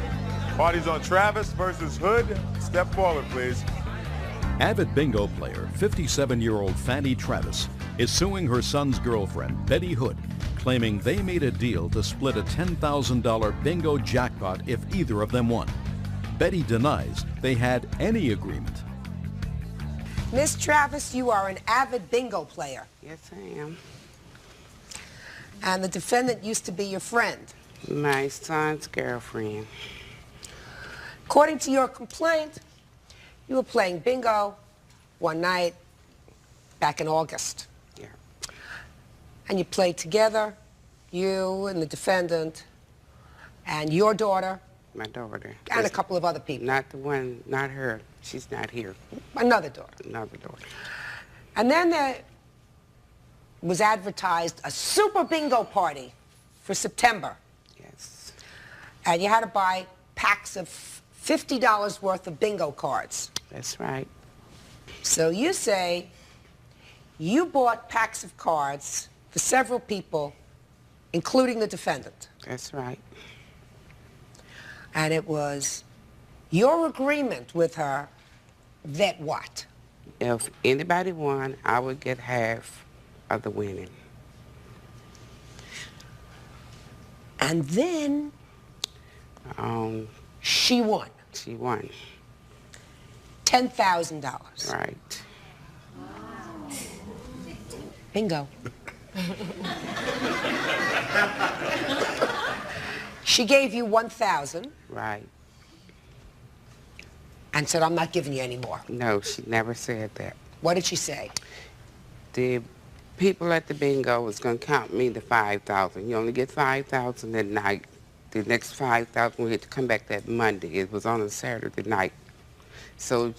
Parties on Travis versus Hood. Step forward, please. Avid bingo player, 57-year-old Fanny Travis, is suing her son's girlfriend, Betty Hood, claiming they made a deal to split a $10,000 bingo jackpot if either of them won. Betty denies they had any agreement. Miss Travis, you are an avid bingo player. Yes, I am. And the defendant used to be your friend. My son's girlfriend. According to your complaint, you were playing bingo one night back in August. Yeah. And you played together, you and the defendant, and your daughter, My daughter. And a couple of other people. Not the one, not her. She's not here. Another daughter. Another daughter. And then there was advertised a super bingo party for September. Yes. And you had to buy packs of $50 worth of bingo cards. That's right. So you say you bought packs of cards for several people, including the defendant. That's right. And it was your agreement with her that what? If anybody won, I would get half of the winning. And then she won. She won. $10,000. Right. Bingo. She gave you $1,000. Right. And said, I'm not giving you any more. No, she never said that. What did she say? The people at the bingo was going to count me the $5,000. You only get $5,000 that night. The next $5,000 we had to come back that Monday. It was on a Saturday night. So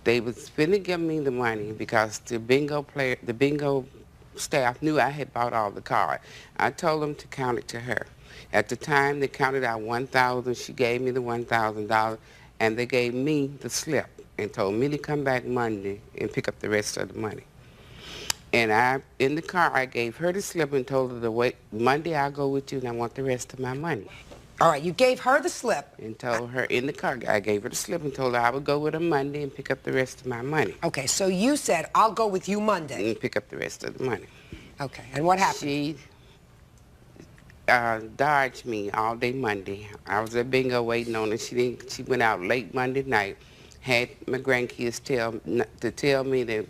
they was finna give me the money because the bingo staff knew I had bought all the cards. I told them to count it to her. At the time, they counted out $1,000. She gave me the $1,000, and they gave me the slip and told me to come back Monday and pick up the rest of the money. And in the car, I gave her the slip and told her to wait. Monday, I'll go with you, and I want the rest of my money. All right, you gave her the slip. And told her in the car, I gave her the slip and told her I would go with her Monday and pick up the rest of my money. Okay, so you said, I'll go with you Monday. And pick up the rest of the money. Okay, and what happened? She dodged me all day Monday. I was at bingo waiting on her. She went out late Monday night. Had my grandkids tell me that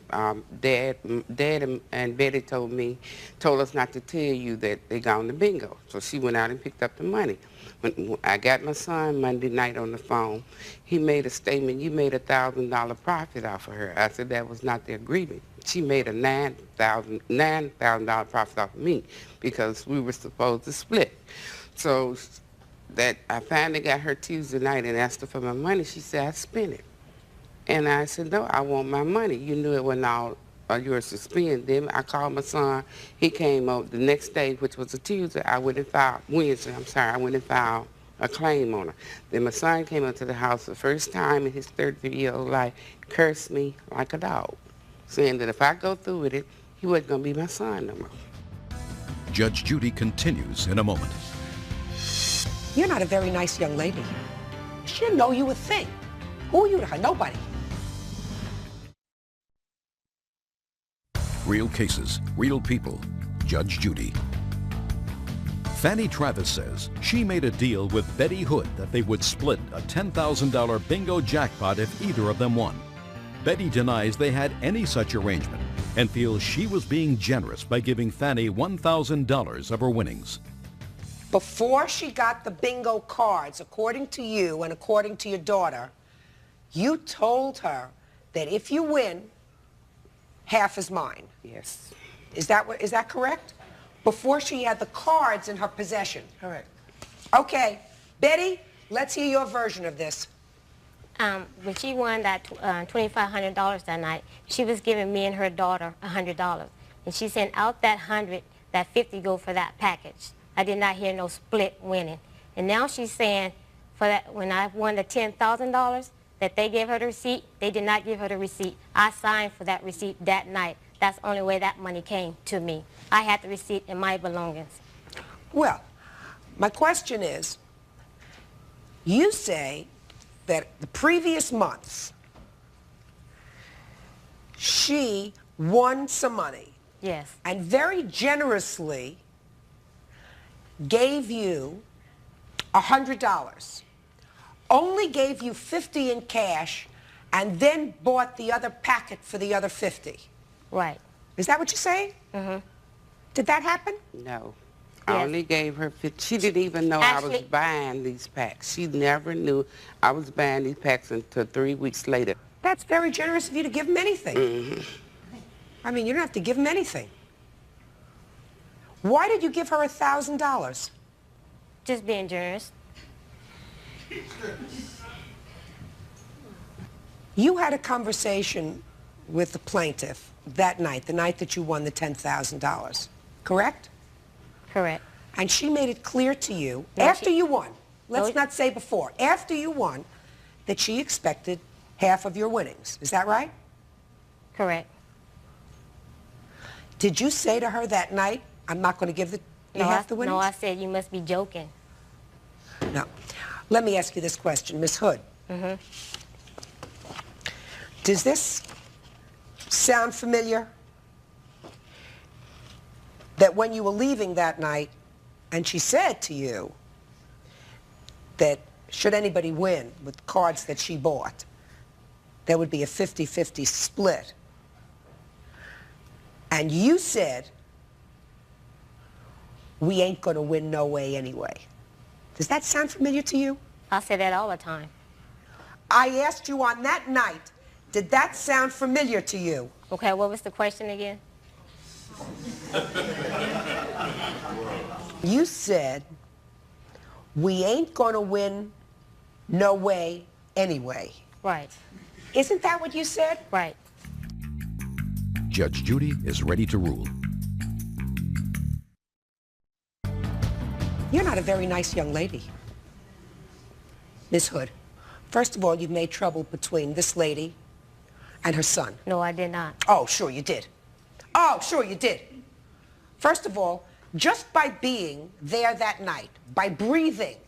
Dad and Betty told us not to tell you that they gone to bingo. So she went out and picked up the money. When I got my son Monday night on the phone, he made a statement, you made $1,000 profit off of her. I said that was not the agreement. She made a $9,000 profit off of me because we were supposed to split. So that I finally got her Tuesday night and asked her for my money. She said, I spent it. And I said, no, I want my money. You knew it wasn't all yours to spend. Then I called my son. He came over the next day, which was a Tuesday. I went and filed a claim on her. Then my son came up to the house the first time in his 33-year-old life, cursed me like a dog, saying that if I go through with it, he wasn't going to be my son no more. Judge Judy continues in a moment. You're not a very nice young lady. She didn't know you would think. Who are you to her? Nobody. Real cases, real people. Judge Judy. Fanny Travis says she made a deal with Betty Hood that they would split a $10,000 bingo jackpot if either of them won. Betty denies they had any such arrangement and feels she was being generous by giving Fanny $1,000 of her winnings. Before she got the bingo cards, according to you and according to your daughter, you told her that if you win, half is mine. Yes. Is that correct? Before she had the cards in her possession. Correct. Okay, Betty, let's hear your version of this. When she won that $2,500 that night, she was giving me and her daughter $100. And she sent out that 100, that 50 go for that package. I did not hear no split winning. And now she's saying for that, when I won the $10,000, that they gave her the receipt, they did not give her the receipt. I signed for that receipt that night. That's the only way that money came to me. I had the receipt in my belongings. Well, my question is, you say that the previous months, she won some money. Yes. And very generously gave you $100. Only gave you $50 in cash and then bought the other packet for the other $50. Right. Is that what you're saying? Mm-hmm. Did that happen? No. I only gave her 50. She didn't even know I was buying these packs. She never knew I was buying these packs until 3 weeks later. That's very generous of you to give them anything. Mm-hmm. I mean, you don't have to give them anything. Why did you give her $1,000? Just being generous. You had a conversation with the plaintiff that night, the night that you won the $10,000, correct? Correct. And she made it clear to you, No, after she- you won, let's No. not say before, after you won, that she expected half of your winnings. Is that right? Correct. Did you say to her that night, I'm not going to give you half the winnings? No, I said you must be joking. No. Let me ask you this question, Miss Hood. Mm-hmm. Does this sound familiar? That when you were leaving that night, and she said to you that should anybody win with cards that she bought, there would be a 50-50 split. And you said, we ain't going to win no way anyway. Does that sound familiar to you? I say that all the time. I asked you on that night, did that sound familiar to you? Okay, what was the question again? You said, we ain't going to win no way anyway. Right. Isn't that what you said? Right. Judge Judy is ready to rule. You're not a very nice young lady, Miss Hood. First of all, you've made trouble between this lady and her son. No, I did not. Oh, sure you did. Oh, sure you did. First of all, just by being there that night, by breathing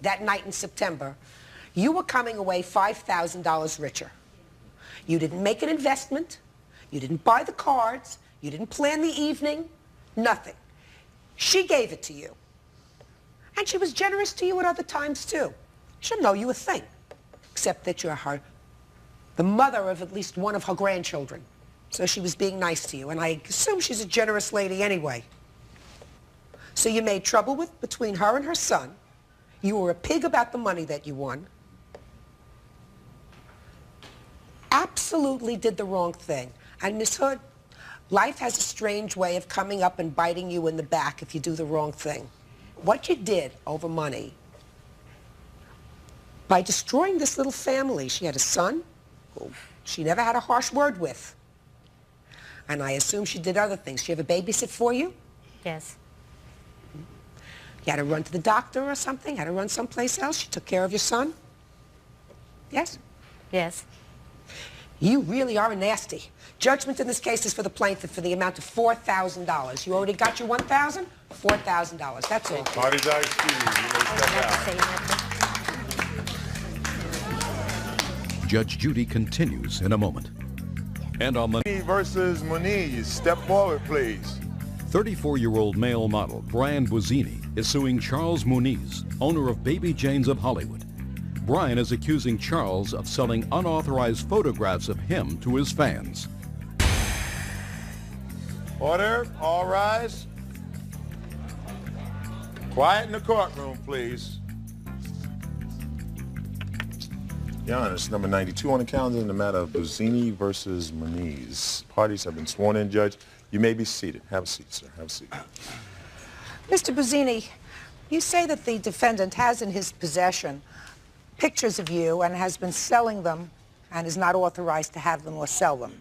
that night in September, you were coming away $5,000 richer. You didn't make an investment. You didn't buy the cards. You didn't plan the evening. Nothing. She gave it to you. And she was generous to you at other times, too. She didn't know you a thing, except that you're the mother of at least one of her grandchildren. So she was being nice to you, and I assume she's a generous lady anyway. So you made trouble between her and her son. You were a pig about the money that you won. Absolutely did the wrong thing. And Miss Hood, life has a strange way of coming up and biting you in the back if you do the wrong thing. What you did over money, by destroying this little family, she had a son who she never had a harsh word with. And I assume she did other things. She ever babysit for you? Yes. You had to run to the doctor or something? Had to run someplace else? She took care of your son? Yes? Yes. You really are nasty. Judgment in this case is for the plaintiff for the amount of $4,000. You already got your $1,000? $4,000. That's all. Party's out, Steve. You may step out. Judge Judy continues in a moment. And on the versus Muniz. Step forward, please. 34-year-old male model Brian Buzzini is suing Charles Muniz, owner of Baby Jane's of Hollywood. Brian is accusing Charles of selling unauthorized photographs of him to his fans. Order. All rise. Quiet in the courtroom, please. Your Honor, it's number 92 on the calendar in the matter of Buzzini versus Muniz. Parties have been sworn in, Judge. You may be seated. Have a seat, sir. Have a seat. Mr. Buzzini, you say that the defendant has in his possession pictures of you and has been selling them and is not authorized to have them or sell them.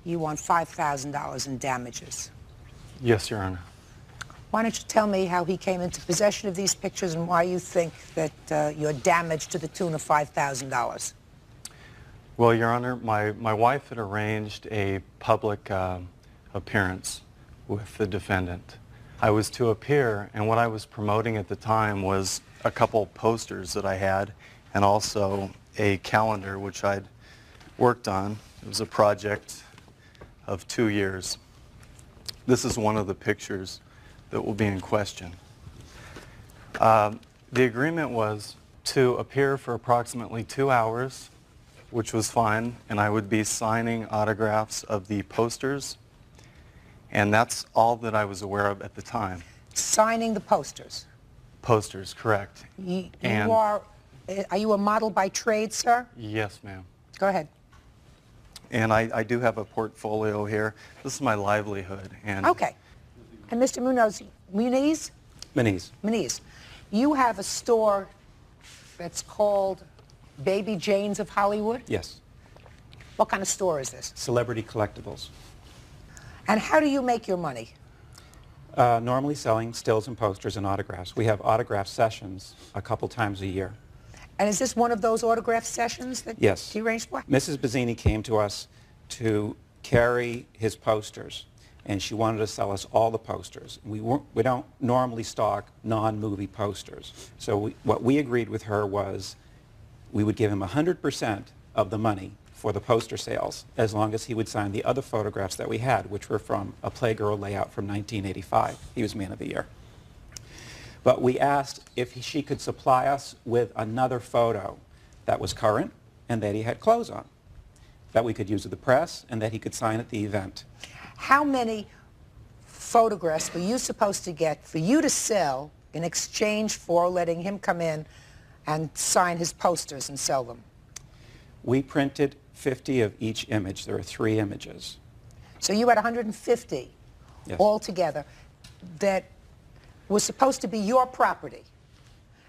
You want $5,000 in damages. Yes, Your Honor. Why don't you tell me how he came into possession of these pictures and why you think that you're damaged to the tune of $5,000? Well, Your Honor, my wife had arranged a public appearance with the defendant. I was to appear, and what I was promoting at the time was a couple posters that I had and also a calendar which I'd worked on. It was a project of 2 years. This is one of the pictures that will be in question. The agreement was to appear for approximately 2 hours, which was fine, and I would be signing autographs of the posters, and that's all that I was aware of at the time. Signing the posters? Posters, correct. Are you a model by trade, sir? Yes, ma'am. Go ahead. And I do have a portfolio here. This is my livelihood. And Okay. And Mr. Muniz, Muniz. you have a store that's called Baby Jane's of Hollywood? Yes. What kind of store is this? Celebrity collectibles. And how do you make your money? Normally selling stills and posters and autographs. We have autograph sessions a couple times a year. And is this one of those autograph sessions that Yes. he arranged for? Mrs. Bazzini came to us to carry his posters, and she wanted to sell us all the posters. We don't normally stock non-movie posters. So what we agreed with her was we would give him 100% of the money for the poster sales as long as he would sign the other photographs that we had, which were from a Playgirl layout from 1985. He was Man of the Year. But we asked if she could supply us with another photo that was current and that he had clothes on, that we could use with the press and that he could sign at the event. How many photographs were you supposed to get for you to sell in exchange for letting him come in and sign his posters and sell them? We printed 50 of each image. There are 3 images. So you had 150 Yes. altogether that was supposed to be your property,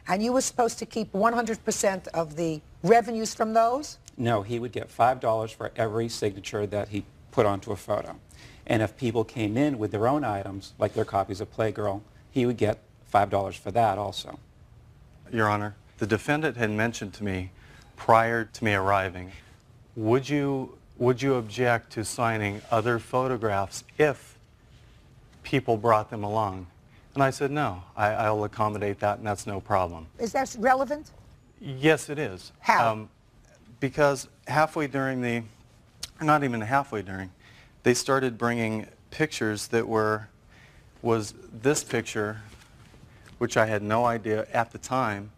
and you were supposed to keep 100% of the revenues from those? No, he would get $5 for every signature that he put onto a photo. And if people came in with their own items, like their copies of Playgirl, he would get $5 for that also. Your Honor, the defendant had mentioned to me prior to me arriving, would you object to signing other photographs if people brought them along? And I said, no, I'll accommodate that, and that's no problem. Is that relevant? Yes, it is. How? Because halfway during the, not even halfway during, they started bringing pictures that was this picture, which I had no idea at the time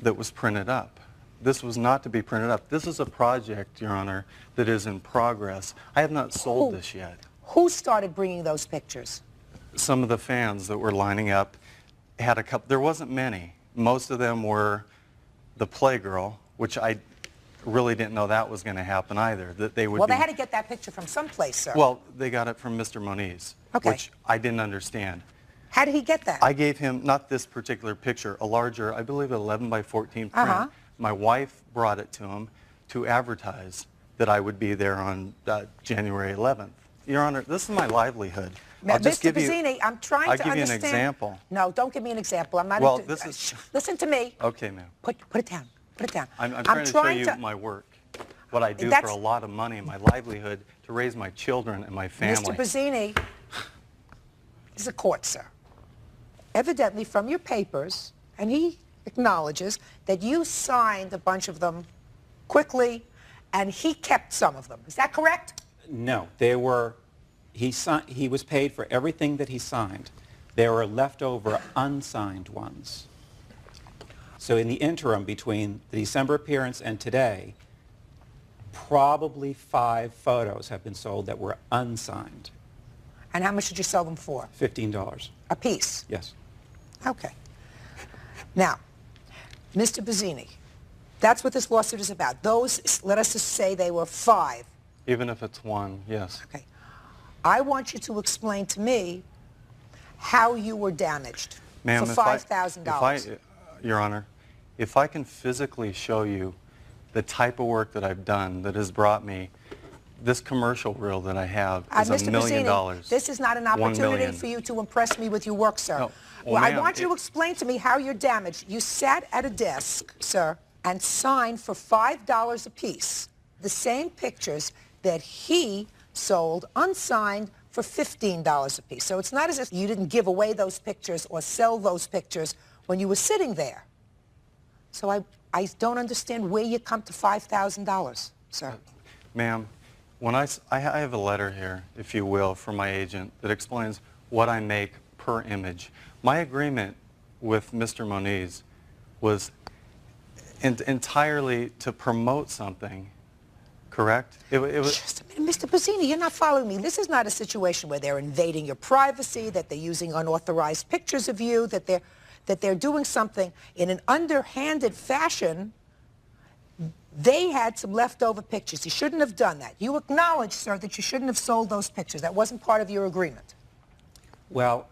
that was printed up. This was not to be printed up. This is a project, Your Honor, that is in progress. I have not sold this yet. Who started bringing those pictures? Some of the fans that were lining up had a couple, there wasn't many. Most of them were the Playgirl, which I really didn't know that was going to happen either, that they would Well, they had to get that picture from someplace, sir. Well, they got it from Mr. Moniz, which I didn't understand. How did he get that? I gave him, not this particular picture, a larger, I believe 11 by 14 print. My wife brought it to him to advertise that I would be there on January 11th. Your Honor, this is my livelihood. Now, I'll just Mr. give Bazzini, I'm trying I'll to give understand. you an example. No, don't give me an example. I'm not. Well, into, this is. Listen to me. Okay, ma'am. Put it down. Put it down. I'm trying to show you my work, what I do for a lot of money, my livelihood, to raise my children and my family. Mr. Bazzini, this is a court, sir. Evidently, from your papers, and he acknowledges that you signed a bunch of them quickly, and he kept some of them. Is that correct? No, they were, he was paid for everything that he signed. There were leftover unsigned ones. So in the interim between the December appearance and today, probably 5 photos have been sold that were unsigned. And how much did you sell them for? $15. A piece? Yes. Okay. Now, Mr. Bazzini, that's what this lawsuit is about. Those, let us just say they were 5. Even if it's 1, yes. Okay. I want you to explain to me how you were damaged for $5,000. Your Honor, if I can physically show you the type of work that I've done that has brought me this commercial reel that I have is Mr. $1 million. Bazzini, this is not an opportunity for you to impress me with your work, sir. No. Well, I want you to explain to me how you're damaged. You sat at a desk, sir, and signed for $5 a piece the same pictures that he sold unsigned for $15 a piece. So it's not as if you didn't give away those pictures or sell those pictures when you were sitting there. So I don't understand where you come to $5,000, sir. Ma'am, when I have a letter here, if you will, from my agent that explains what I make per image. My agreement with Mr. Moniz was entirely to promote something, correct? It was just a minute, Mr. Bazzini, you're not following me. This is not a situation where they're invading your privacy, that they're using unauthorized pictures of you, that they're doing something in an underhanded fashion. They had some leftover pictures. You shouldn't have done that. You acknowledge, sir, that you shouldn't have sold those pictures. That wasn't part of your agreement. Well,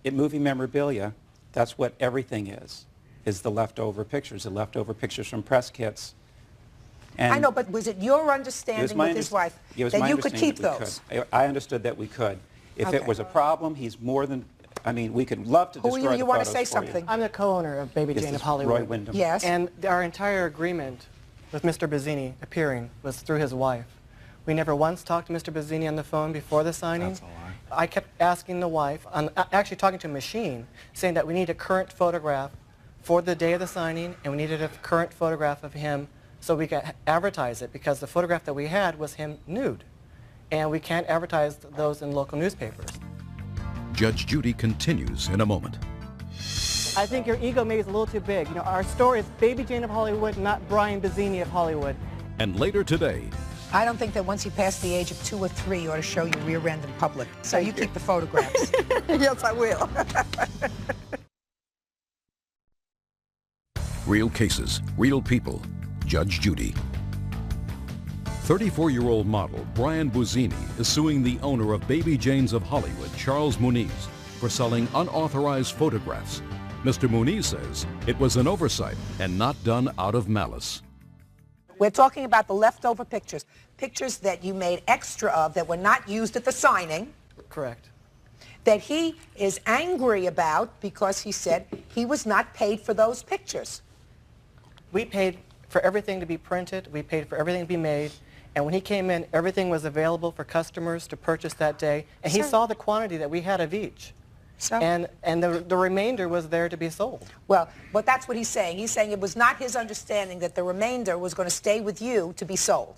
in movie memorabilia, that's what everything is. is the leftover pictures from press kits. And I know, but was it your understanding with his wife that you could keep those? I understood that we could. If it was a problem, he's more than, I mean, we could love to destroy the photos for you. You want to say something? I'm the co-owner of Baby Jane of Hollywood. Roy Wyndham. Yes. And our entire agreement with Mr. Bazzini appearing was through his wife. We never once talked to Mr. Bazzini on the phone before the signing. That's a lie. I kept asking the wife, actually talking to a machine, saying that we need a current photograph for the day of the signing, and we needed a current photograph of him so we could advertise it, because the photograph that we had was him nude. And we can't advertise those in local newspapers. Judge Judy continues in a moment. I think your ego maybe is a little too big. You know, our story is Baby Jane of Hollywood, not Brian Bazzini of Hollywood. And later today, I don't think that once you pass the age of 2 or 3, you ought to show your rear end in public. So you keep the photographs. Yes, I will. real cases, real people. Judge Judy. 34-year-old model Brian Bazzini is suing the owner of Baby Janes of Hollywood, Charles Muniz, for selling unauthorized photographs. Mr. Muniz says it was an oversight and not done out of malice. We're talking about the leftover pictures, pictures that you made extra of that were not used at the signing. Correct. That he is angry about because he said he was not paid for those pictures. We paid for everything to be printed. We paid for everything to be made. And when he came in, everything was available for customers to purchase that day. And he saw the quantity that we had of each. So? And the remainder was there to be sold. Well, but that's what he's saying. He's saying it was not his understanding that the remainder was going to stay with you to be sold.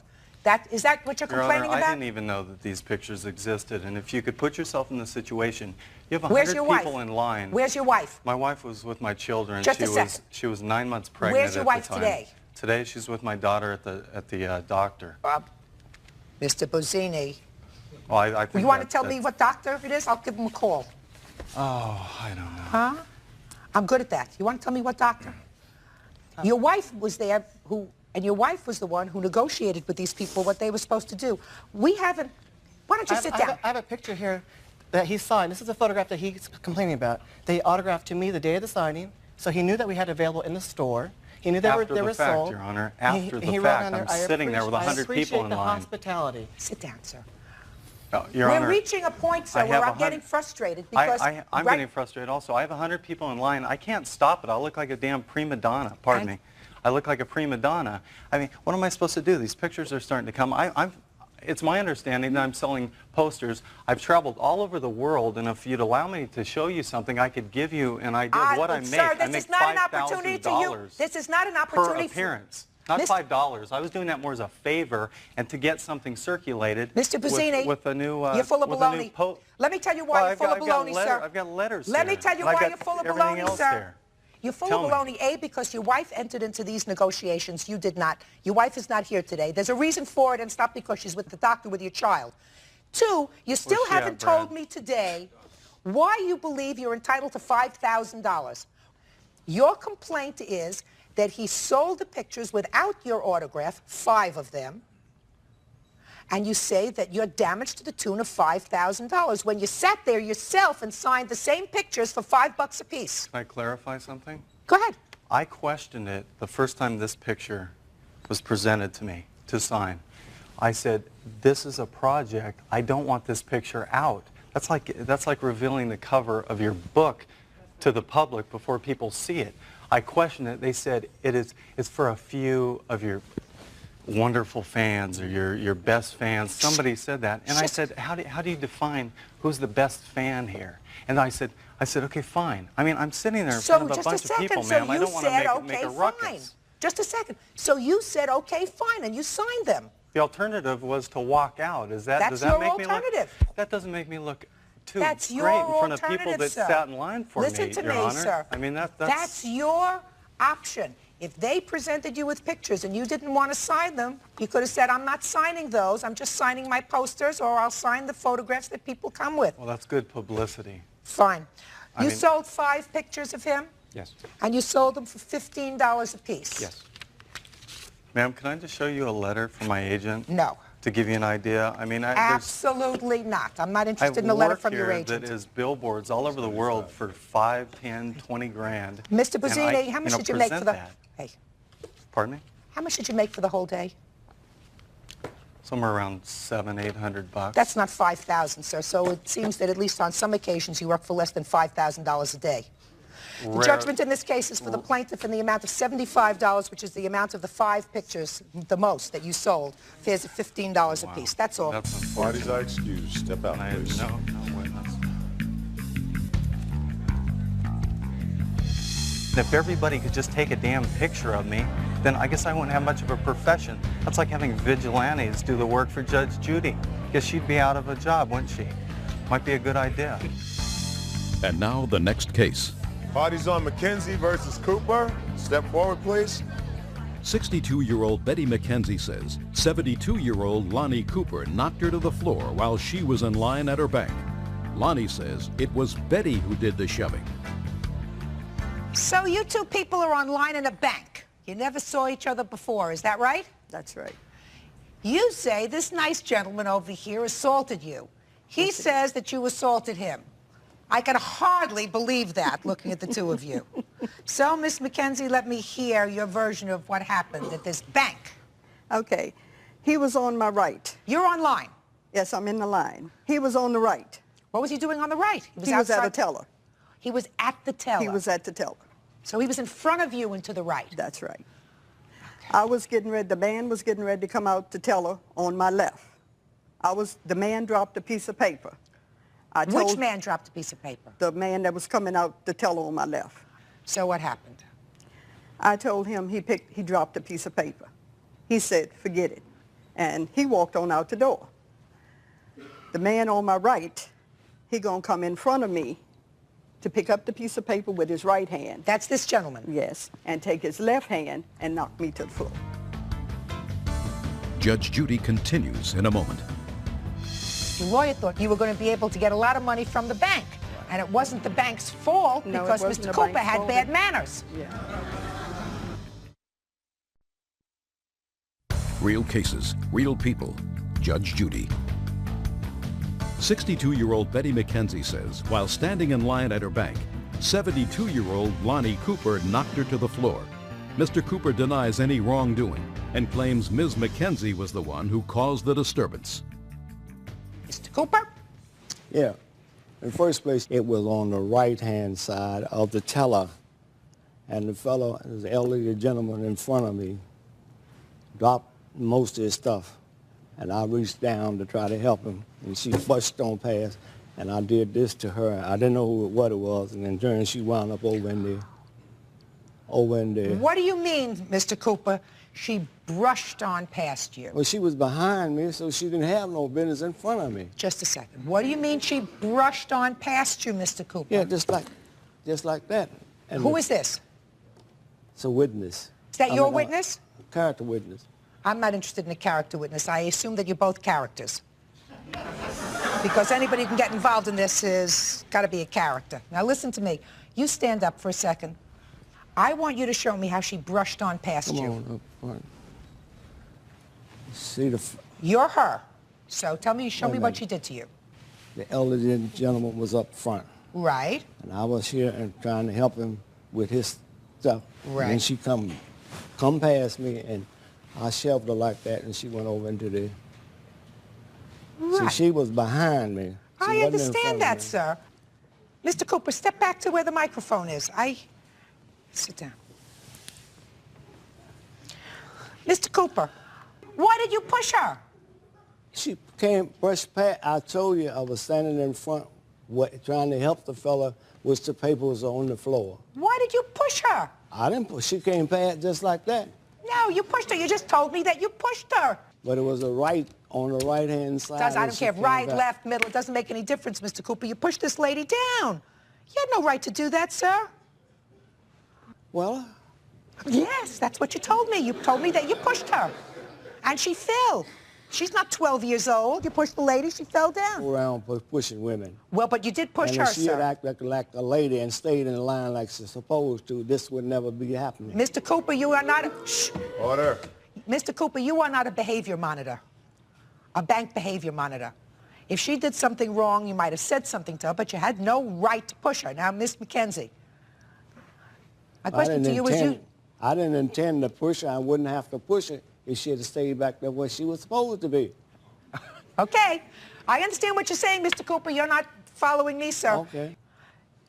Is that what you're complaining Your Honor, about? I didn't even know that these pictures existed. And if you could put yourself in the situation, you have Where's 100 your wife? people in line. Where's your wife? My wife was with my children. Just a second. She was 9 months pregnant. Where's your wife at the time. today? Today she's with my daughter at the doctor. Mr. Bazzini. Well, I think you want to tell me what doctor it is? I'll give him a call. Oh, I don't know. Huh? I'm good at that. You want to tell me what doctor? Your wife was there and your wife was the one who negotiated with these people what they were supposed to do. We haven't. Why don't you sit down? I have a picture here that he signed. This is a photograph that he's complaining about. They autographed to me the day of the signing, so he knew that we had available in the store. He knew they were sold. After the fact, Your Honor. After the fact, I'm sitting there with 100 people in line. I appreciate the hospitality. Sit down, sir. Your Honor, we're reaching a point, sir, where I'm getting frustrated because... I'm getting frustrated also. I have 100 people in line. I can't stop it. I'll look like a damn prima donna. Pardon me. I look like a prima donna. I mean, what am I supposed to do? These pictures are starting to come. It's my understanding that I'm selling posters. I've traveled all over the world, and if you'd allow me to show you something, I could give you an idea of what I make. Sir, I make $5,000 This is not an opportunity per appearance. Not $5. I was doing that more as a favor and to get something circulated. Mr. Bazzini, with a new you're full of baloney. Let me tell you why you're full of baloney, sir. I've got letters. Let me tell you why you're full of baloney, sir. You're full of baloney, A, because your wife entered into these negotiations. You did not. Your wife is not here today. There's a reason for it, and it's not because she's with the doctor with your child. 2, you still haven't told me today why you believe you're entitled to $5,000. Your complaint is that he sold the pictures without your autograph, 5 of them, and you say that you're damaged to the tune of $5,000 when you sat there yourself and signed the same pictures for $5 a piece. Can I clarify something? Go ahead. I questioned it the first time this picture was presented to me to sign. I said, this is a project. I don't want this picture out. That's like revealing the cover of your book to the public before people see it. I questioned it. They said it's for a few of your wonderful fans or your best fans. Somebody said that, and I said, how do you define who's the best fan here? And I said, okay, fine. I mean, I'm sitting there in front of a bunch of people, ma'am. I don't want to make a ruckus. Just a second. So you said, okay, fine, and you signed them. The alternative was to walk out. Does that make me look? That doesn't make me look too great in front of people that sat in line for me, Your Honor. Listen to me, sir. I mean, that's your option. If they presented you with pictures and you didn't want to sign them, you could have said, I'm not signing those. I'm just signing my posters, or I'll sign the photographs that people come with. Well, that's good publicity. Fine. You sold 5 pictures of him? Yes. And you sold them for $15 a piece? Yes. Ma'am, can I just show you a letter from my agent? No. to give you an idea. I mean, Absolutely not. I'm not I interested in a letter from your work agent. here that is billboards all over the world for 5, 10, 20 grand. Mr. And Buzzini, how much did you make for the... that. Hey, Pardon me? how much did you make for the whole day? Somewhere around $700-800. That's not $5,000, sir. So it seems that at least on some occasions you work for less than $5,000 a day. The judgment in this case is for the plaintiff in the amount of $75, which is the amount of the 5 pictures, the most that you sold. Fares at $15 a piece. That's all. Parties are excused. Step out, please. No witness. If everybody could just take a damn picture of me, then I guess I wouldn't have much of a profession. That's like having vigilantes do the work for Judge Judy. Guess she'd be out of a job, wouldn't she? Might be a good idea. And now the next case. Parties on McKenzie versus Cooper. Step forward, please. 62-year-old Betty McKenzie says 72-year-old Lonnie Cooper knocked her to the floor while she was in line at her bank. Lonnie says it was Betty who did the shoving. So you two people are online in a bank. You never saw each other before, is that right? That's right. You say this nice gentleman over here assaulted you. He says that you assaulted him. I can hardly believe that, looking at the two of you. So, Miss McKenzie, let me hear your version of what happened at this bank. Okay. He was on my right. You're online? Yes, I'm in the line. He was on the right. What was he doing on the right? He was at a teller. He was at the teller? He was at the teller. So he was in front of you and to the right? That's right. Okay. I was getting ready, the man was getting ready to come out to teller on my left. The man dropped a piece of paper. Which man dropped a piece of paper? The man that was coming out to teller on my left. So what happened? I told him he dropped a piece of paper. He said, forget it. And he walked on out the door. The man on my right, he gonna come in front of me to pick up the piece of paper with his right hand. That's this gentleman? Yes, and take his left hand and knock me to the floor. Judge Judy continues in a moment. Your lawyer thought you were going to be able to get a lot of money from the bank. And it wasn't the bank's fault because Mr. Cooper had bad manners. Yeah. Real cases, real people. Judge Judy. 62-year-old Betty McKenzie says while standing in line at her bank, 72-year-old Lonnie Cooper knocked her to the floor. Mr. Cooper denies any wrongdoing and claims Ms. McKenzie was the one who caused the disturbance. Mr. Cooper? Yeah. In the first place, it was on the right-hand side of the teller. And the fellow, the elderly gentleman in front of me, dropped most of his stuff. And I reached down to try to help him. And she busted on past. And I did this to her. I didn't know what it was. And in turn, she wound up over in there. What do you mean, Mr. Cooper? She brushed on past you. Well, she was behind me, so she didn't have no business in front of me. Just a second. What do you mean she brushed on past you, Mr. Cooper? Yeah, just like that. And who is this? It's a witness. Is that your witness? A character witness. I'm not interested in a character witness. I assume that you're both characters. Because anybody who can get involved in this has got to be a character. Now listen to me. You stand up for a second. I want you to show me how she brushed on past you. Come on. See You're her. So tell me, show me what she did to you. The elderly gentleman was up front. Right. And I was here and trying to help him with his stuff. Right. And then she come past me, and I shoved her like that, and she went over into there. Right. See, she was behind me. I understand that, sir. Mr. Cooper, step back to where the microphone is. Sit down. Mr. Cooper, why did you push her? She came brushed past. I told you I was standing in front trying to help the fella with the papers on the floor. Why did you push her? I didn't push. She came past just like that. No, you pushed her. You just told me that you pushed her. But it was on the right-hand side. I don't care if right, left, middle. It doesn't make any difference, Mr. Cooper. You pushed this lady down. You had no right to do that, sir. Well? Yes, that's what you told me. You told me that you pushed her. And she fell. She's not 12 years old. You pushed the lady, she fell down. Go around pushing women. Well, but you did push her, if she had sir. acted like a lady and stayed in the line like she's supposed to, this would never be happening. Mr. Cooper, you are not... Shh. Order. Mr. Cooper, you are not a behavior monitor. a bank behavior monitor. If she did something wrong, you might have said something to her, but you had no right to push her. Now, Miss McKenzie, my question to you is I didn't intend to push her. I wouldn't have to push her if she had stayed back there where she was supposed to be. Okay. I understand what you're saying, Mr. Cooper. You're not following me, sir. Okay.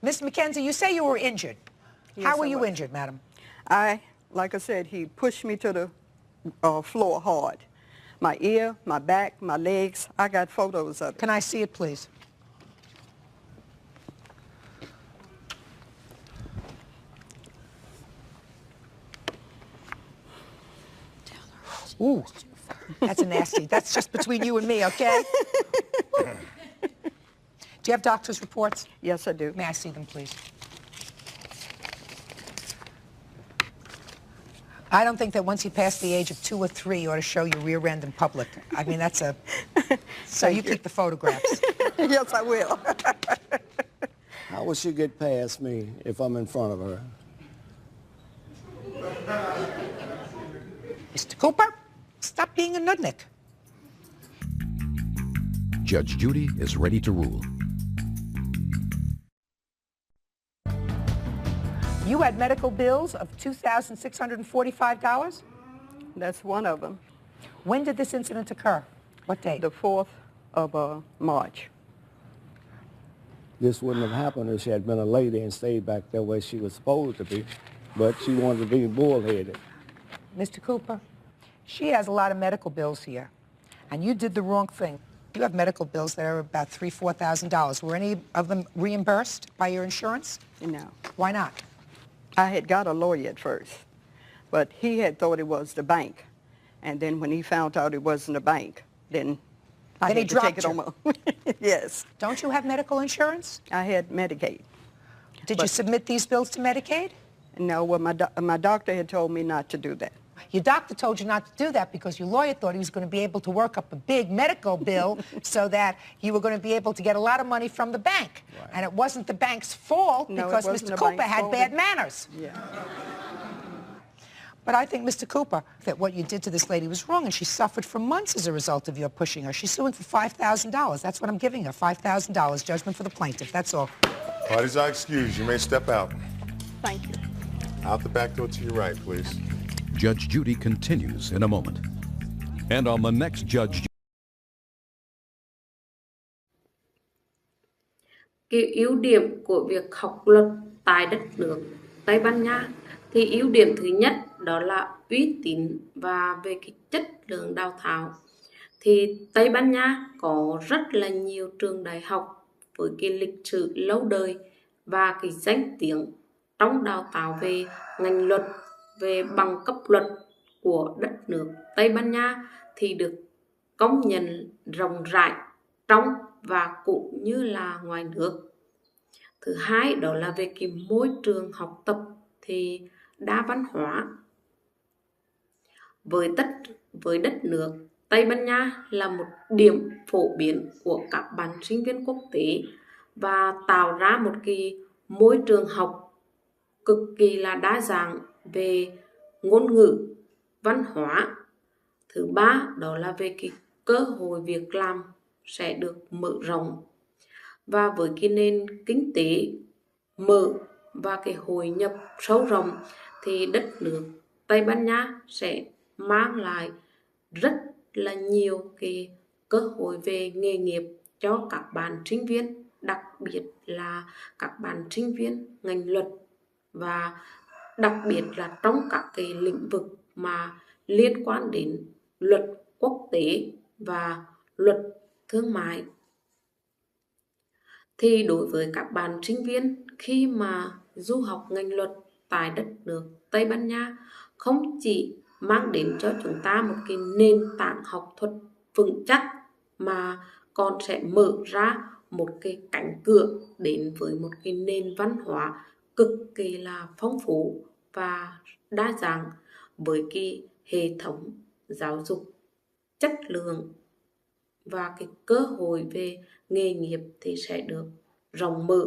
Miss McKenzie, you say you were injured. Yes, How were I you was. injured, madam? Like I said, he pushed me to the floor hard. My ear, my back, my legs, I got photos of it. Can I see it, please? Ooh, that's a nasty. That's just between you and me, okay? Do you have doctor's reports? Yes, I do. May I see them, please? I don't think that once you pass the age of 2 or 3, you ought to show your rear end in public. I mean, that's a... So you keep the photographs. Yes, I will. How will she get past me if I'm in front of her? Mr. Cooper, stop being a nudnik. Judge Judy is ready to rule. You had medical bills of $2,645? That's one of them. When did this incident occur? What date? The 4th of March. This wouldn't have happened if she had been a lady and stayed back there where she was supposed to be, but she wanted to be bullheaded. Mr. Cooper, she has a lot of medical bills here, and you did the wrong thing. You have medical bills that are about $3,000, $4,000. Were any of them reimbursed by your insurance? No. Why not? I had got a lawyer at first, but he had thought it was the bank. And then when he found out it wasn't the bank, then I Then had he to take dropped it on my... Yes. Don't you have medical insurance? I had Medicaid. Did you submit these bills to Medicaid? No, well, my doctor had told me not to do that. Your doctor told you not to do that because your lawyer thought he was going to be able to work up a big medical bill so that you were going to be able to get a lot of money from the bank. Right. And it wasn't the bank's fault because Mr. Cooper had bad manners. Yeah. But I think, Mr. Cooper, that what you did to this lady was wrong, and she suffered for months as a result of your pushing her. She's suing for $5,000. That's what I'm giving her, $5,000, judgment for the plaintiff. That's all. Parties are excused. You may step out. Thank you. Out the back door to your right, please. Judge Judy continues in a moment. And on the next Judge Cái ưu điểm của việc học luật tại đất nước Tây Ban Nha thì ưu điểm thứ nhất đó là uy tín và về cái chất lượng đào tạo. Thì Tây Ban Nha có rất là nhiều trường đại học với cái lịch sử lâu đời và cái danh tiếng trong đào tạo về ngành luật, về bằng cấp luật của đất nước Tây Ban Nha thì được công nhận rộng rãi trong và cũng như là ngoài nước. Thứ hai đó là về cái môi trường học tập thì đa văn hóa. Với đất nước Tây Ban Nha là một điểm phổ biến của các bạn sinh viên quốc tế và tạo ra một cái môi trường học cực kỳ là đa dạng về ngôn ngữ, văn hóa. Thứ ba đó là về cái cơ hội việc làm sẽ được mở rộng. Và với cái nền kinh tế mở và cái hội nhập sâu rộng thì đất nước Tây Ban Nha sẽ mang lại rất là nhiều cái cơ hội về nghề nghiệp cho các bạn sinh viên, đặc biệt là các bạn sinh viên ngành luật và đặc biệt là trong các cái lĩnh vực mà liên quan đến luật quốc tế và luật thương mại. Thì đối với các bạn sinh viên khi mà du học ngành luật tại đất nước Tây Ban Nha không chỉ mang đến cho chúng ta một cái nền tảng học thuật vững chắc mà còn sẽ mở ra một cái cánh cửa đến với một cái nền văn hóa cực kỳ là phong phú và đa dạng với cái hệ thống giáo dục chất lượng và cái cơ hội về nghề nghiệp thì sẽ được rộng mở